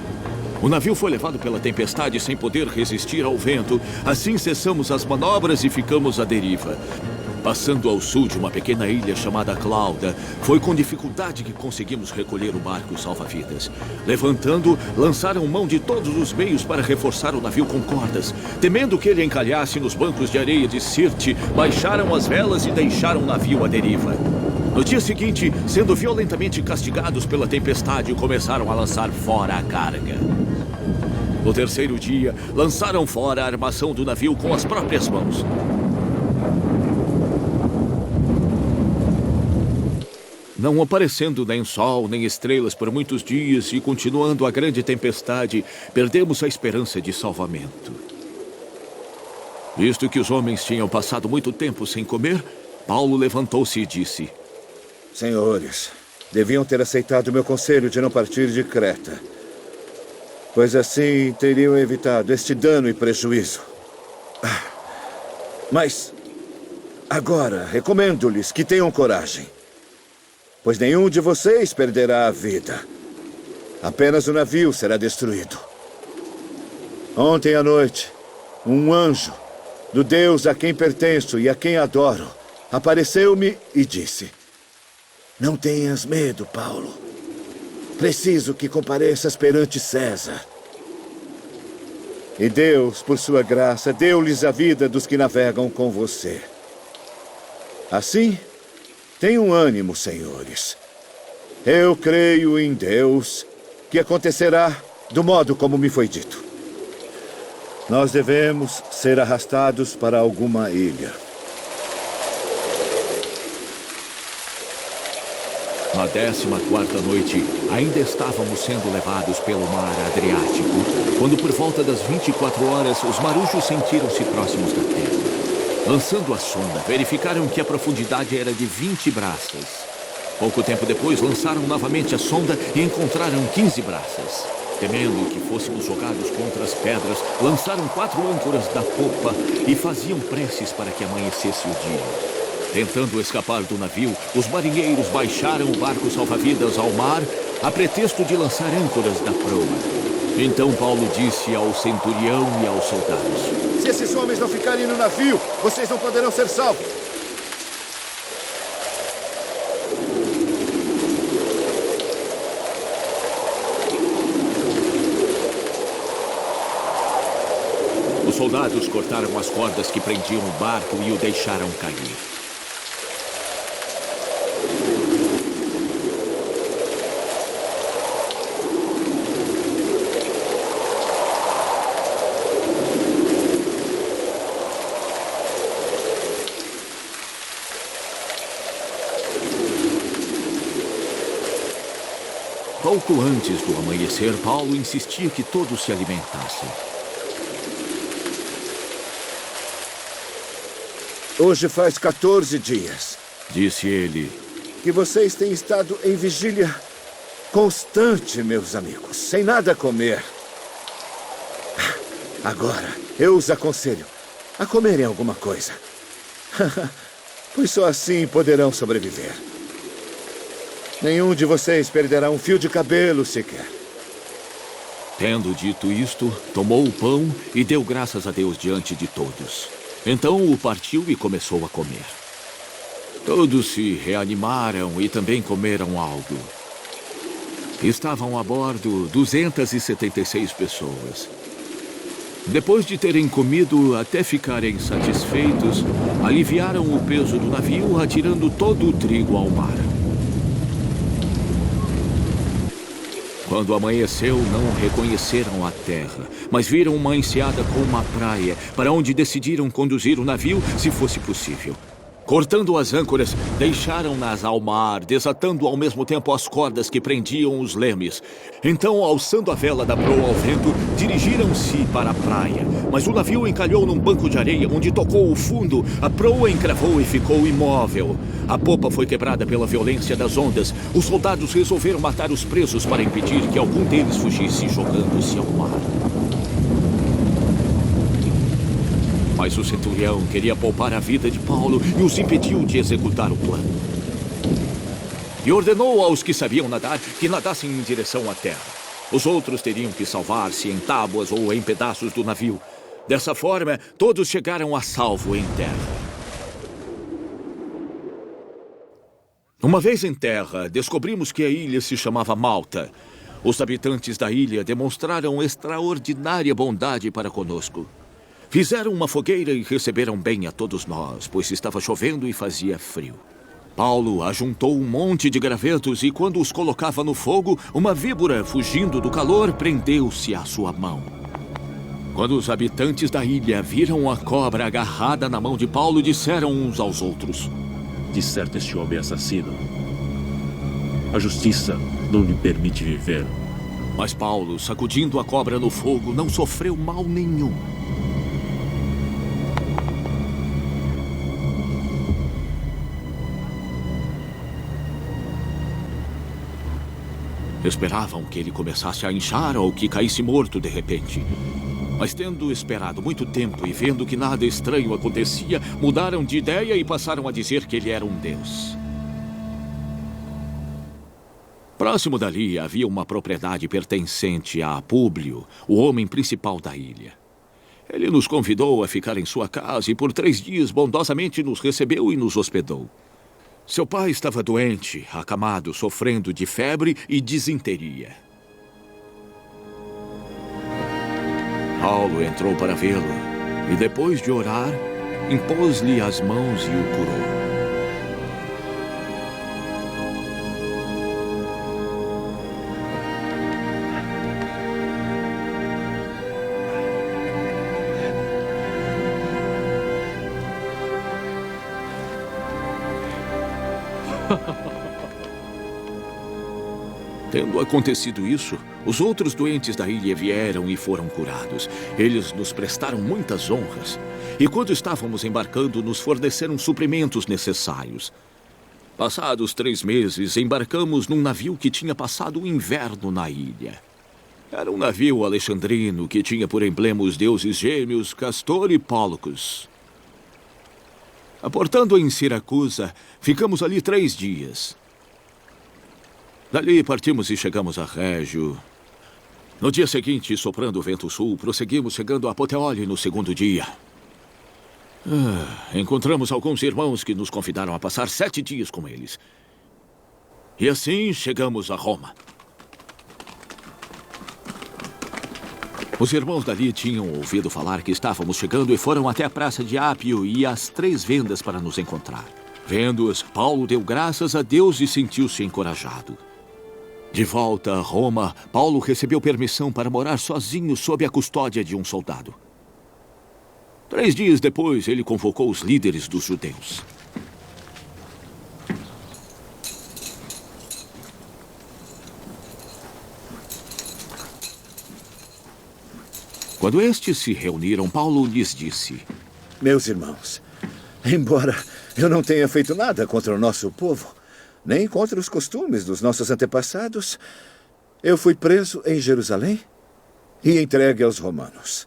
O navio foi levado pela tempestade sem poder resistir ao vento. Assim cessamos as manobras e ficamos à deriva. Passando ao sul de uma pequena ilha chamada Clauda, foi com dificuldade que conseguimos recolher o barco salva-vidas. Levantando, lançaram mão de todos os meios para reforçar o navio com cordas. Temendo que ele encalhasse nos bancos de areia de Sirte, baixaram as velas e deixaram o navio à deriva. No dia seguinte, sendo violentamente castigados pela tempestade, começaram a lançar fora a carga. No terceiro dia, lançaram fora a armação do navio com as próprias mãos. Não aparecendo nem sol, nem estrelas por muitos dias e continuando a grande tempestade, perdemos a esperança de salvamento. Visto que os homens tinham passado muito tempo sem comer, Paulo levantou-se e disse: Senhores, deviam ter aceitado o meu conselho de não partir de Creta, pois assim teriam evitado este dano e prejuízo. Mas agora recomendo-lhes que tenham coragem, pois nenhum de vocês perderá a vida. Apenas o navio será destruído. Ontem à noite, um anjo do Deus a quem pertenço e a quem adoro apareceu-me e disse: Não tenhas medo, Paulo. Preciso que compareças perante César. E Deus, por sua graça, deu-lhes a vida dos que navegam com você. Assim, tenham ânimo, senhores. Eu creio em Deus que acontecerá do modo como me foi dito. Nós devemos ser arrastados para alguma ilha. Na 14ª noite, ainda estávamos sendo levados pelo mar Adriático, quando por volta das 24 horas, os marujos sentiram-se próximos da terra. Lançando a sonda, verificaram que a profundidade era de 20 braças. Pouco tempo depois, lançaram novamente a sonda e encontraram 15 braças. Temendo que fôssemos jogados contra as pedras, lançaram 4 âncoras da popa e faziam preces para que amanhecesse o dia. Tentando escapar do navio, os marinheiros baixaram o barco salva-vidas ao mar, a pretexto de lançar âncoras da proa. Então Paulo disse ao centurião e aos soldados: Se esses homens não ficarem no navio, vocês não poderão ser salvos. Os soldados cortaram as cordas que prendiam o barco e o deixaram cair. Pouco antes do amanhecer, Paulo insistia que todos se alimentassem. Hoje faz 14 dias, disse ele, que vocês têm estado em vigília constante, meus amigos, sem nada a comer. Agora, eu os aconselho a comerem alguma coisa, pois só assim poderão sobreviver. Nenhum de vocês perderá um fio de cabelo sequer. Tendo dito isto, tomou o pão e deu graças a Deus diante de todos. Então o partiu e começou a comer. Todos se reanimaram e também comeram algo. Estavam a bordo 276 pessoas. Depois de terem comido até ficarem satisfeitos, aliviaram o peso do navio, atirando todo o trigo ao mar. Quando amanheceu, não reconheceram a terra, mas viram uma enseada com uma praia, para onde decidiram conduzir o navio, se fosse possível. Cortando as âncoras, deixaram-nas ao mar, desatando ao mesmo tempo as cordas que prendiam os lemes. Então, alçando a vela da proa ao vento, dirigiram-se para a praia. Mas o navio encalhou num banco de areia, onde tocou o fundo. A proa encravou e ficou imóvel. A popa foi quebrada pela violência das ondas. Os soldados resolveram matar os presos para impedir que algum deles fugisse jogando-se ao mar. Mas o centurião queria poupar a vida de Paulo e os impediu de executar o plano. E ordenou aos que sabiam nadar que nadassem em direção à terra. Os outros teriam que salvar-se em tábuas ou em pedaços do navio. Dessa forma, todos chegaram a salvo em terra. Uma vez em terra, descobrimos que a ilha se chamava Malta. Os habitantes da ilha demonstraram extraordinária bondade para conosco. Fizeram uma fogueira e receberam bem a todos nós, pois estava chovendo e fazia frio. Paulo ajuntou um monte de gravetos e, quando os colocava no fogo, uma víbora, fugindo do calor, prendeu-se à sua mão. Quando os habitantes da ilha viram a cobra agarrada na mão de Paulo, disseram uns aos outros: "De certo, este homem é assassino. A justiça não lhe permite viver." Mas Paulo, sacudindo a cobra no fogo, não sofreu mal nenhum. Esperavam que ele começasse a inchar ou que caísse morto de repente. Mas tendo esperado muito tempo e vendo que nada estranho acontecia, mudaram de ideia e passaram a dizer que ele era um deus. Próximo dali havia uma propriedade pertencente a Públio, o homem principal da ilha. Ele nos convidou a ficar em sua casa e por 3 dias bondosamente nos recebeu e nos hospedou. Seu pai estava doente, acamado, sofrendo de febre e disenteria. Paulo entrou para vê-lo e, depois de orar, impôs-lhe as mãos e o curou. Tendo acontecido isso, os outros doentes da ilha vieram e foram curados. Eles nos prestaram muitas honras. E quando estávamos embarcando, nos forneceram suprimentos necessários. Passados 3 meses, embarcamos num navio que tinha passado o inverno na ilha. Era um navio alexandrino que tinha por emblema os deuses gêmeos Castor e Pólux. Aportando em Siracusa, ficamos ali 3 dias. Dali partimos e chegamos a Régio. No dia seguinte, soprando o vento sul, prosseguimos chegando a Puteoli no 2º dia. Encontramos alguns irmãos que nos convidaram a passar 7 dias com eles. E assim chegamos a Roma. Os irmãos dali tinham ouvido falar que estávamos chegando e foram até a praça de Ápio e às 3 vendas para nos encontrar. Vendo-os, Paulo deu graças a Deus e sentiu-se encorajado. De volta a Roma, Paulo recebeu permissão para morar sozinho sob a custódia de um soldado. 3 dias depois, ele convocou os líderes dos judeus. Quando estes se reuniram, Paulo lhes disse: Meus irmãos, embora eu não tenha feito nada contra o nosso povo, nem contra os costumes dos nossos antepassados, eu fui preso em Jerusalém e entregue aos romanos.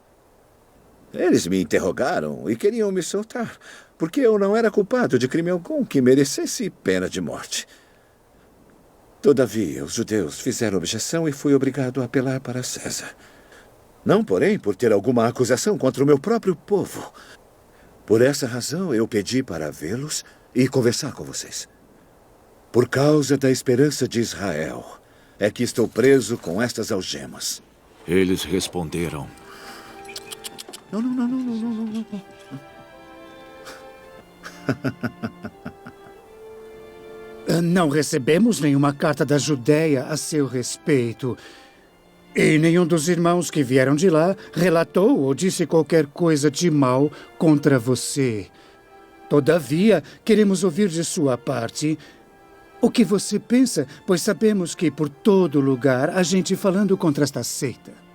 Eles me interrogaram e queriam me soltar, porque eu não era culpado de crime algum que merecesse pena de morte. Todavia, os judeus fizeram objeção e fui obrigado a apelar para César. Não, porém, por ter alguma acusação contra o meu próprio povo. Por essa razão, eu pedi para vê-los e conversar com vocês. Por causa da esperança de Israel, é que estou preso com estas algemas. Eles responderam: Não. Não recebemos nenhuma carta da Judéia a seu respeito. E nenhum dos irmãos que vieram de lá relatou ou disse qualquer coisa de mal contra você. Todavia, queremos ouvir de sua parte o que você pensa, pois sabemos que por todo lugar há gente falando contra esta seita.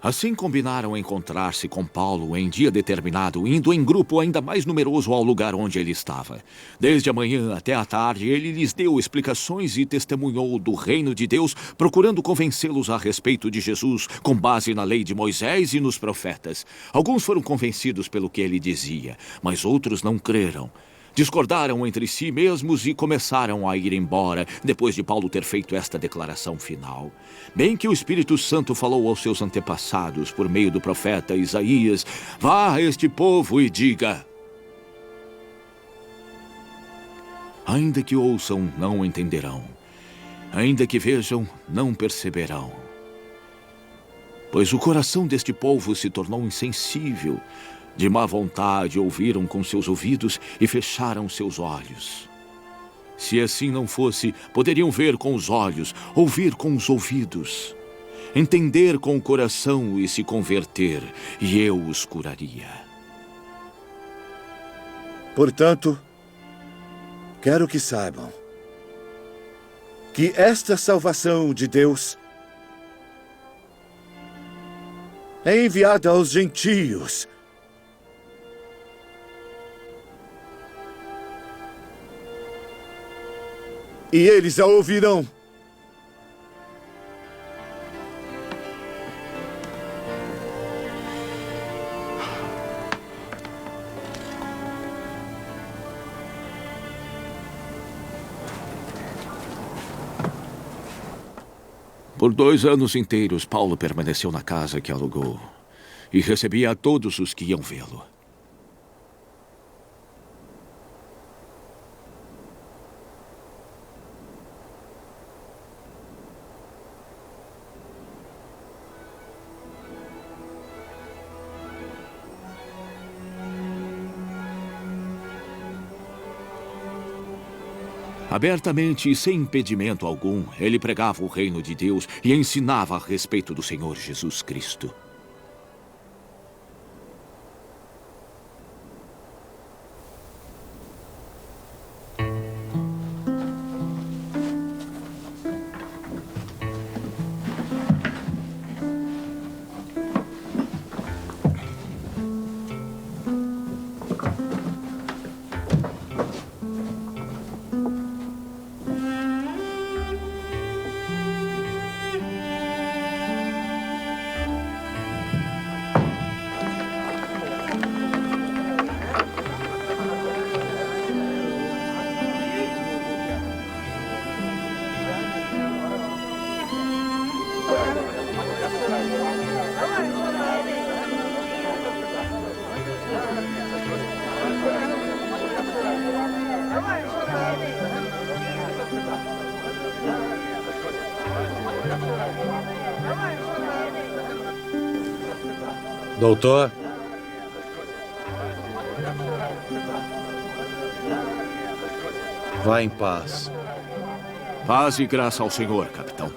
Assim combinaram encontrar-se com Paulo em dia determinado, indo em grupo ainda mais numeroso ao lugar onde ele estava. Desde a manhã até a tarde, ele lhes deu explicações e testemunhou do reino de Deus, procurando convencê-los a respeito de Jesus, com base na lei de Moisés e nos profetas. Alguns foram convencidos pelo que ele dizia, mas outros não creram. Discordaram entre si mesmos e começaram a ir embora, depois de Paulo ter feito esta declaração final. Bem que o Espírito Santo falou aos seus antepassados, por meio do profeta Isaías: vá a este povo e diga: ainda que ouçam, não entenderão. Ainda que vejam, não perceberão. Pois o coração deste povo se tornou insensível. De má vontade ouviram com seus ouvidos e fecharam seus olhos. Se assim não fosse, poderiam ver com os olhos, ouvir com os ouvidos, entender com o coração e se converter, e eu os curaria. Portanto, quero que saibam que esta salvação de Deus é enviada aos gentios. E eles a ouvirão. Por 2 anos inteiros, Paulo permaneceu na casa que alugou e recebia a todos os que iam vê-lo. Abertamente e sem impedimento algum, ele pregava o reino de Deus e ensinava a respeito do Senhor Jesus Cristo. Doutor? Vá em paz. Paz e graça ao Senhor, capitão.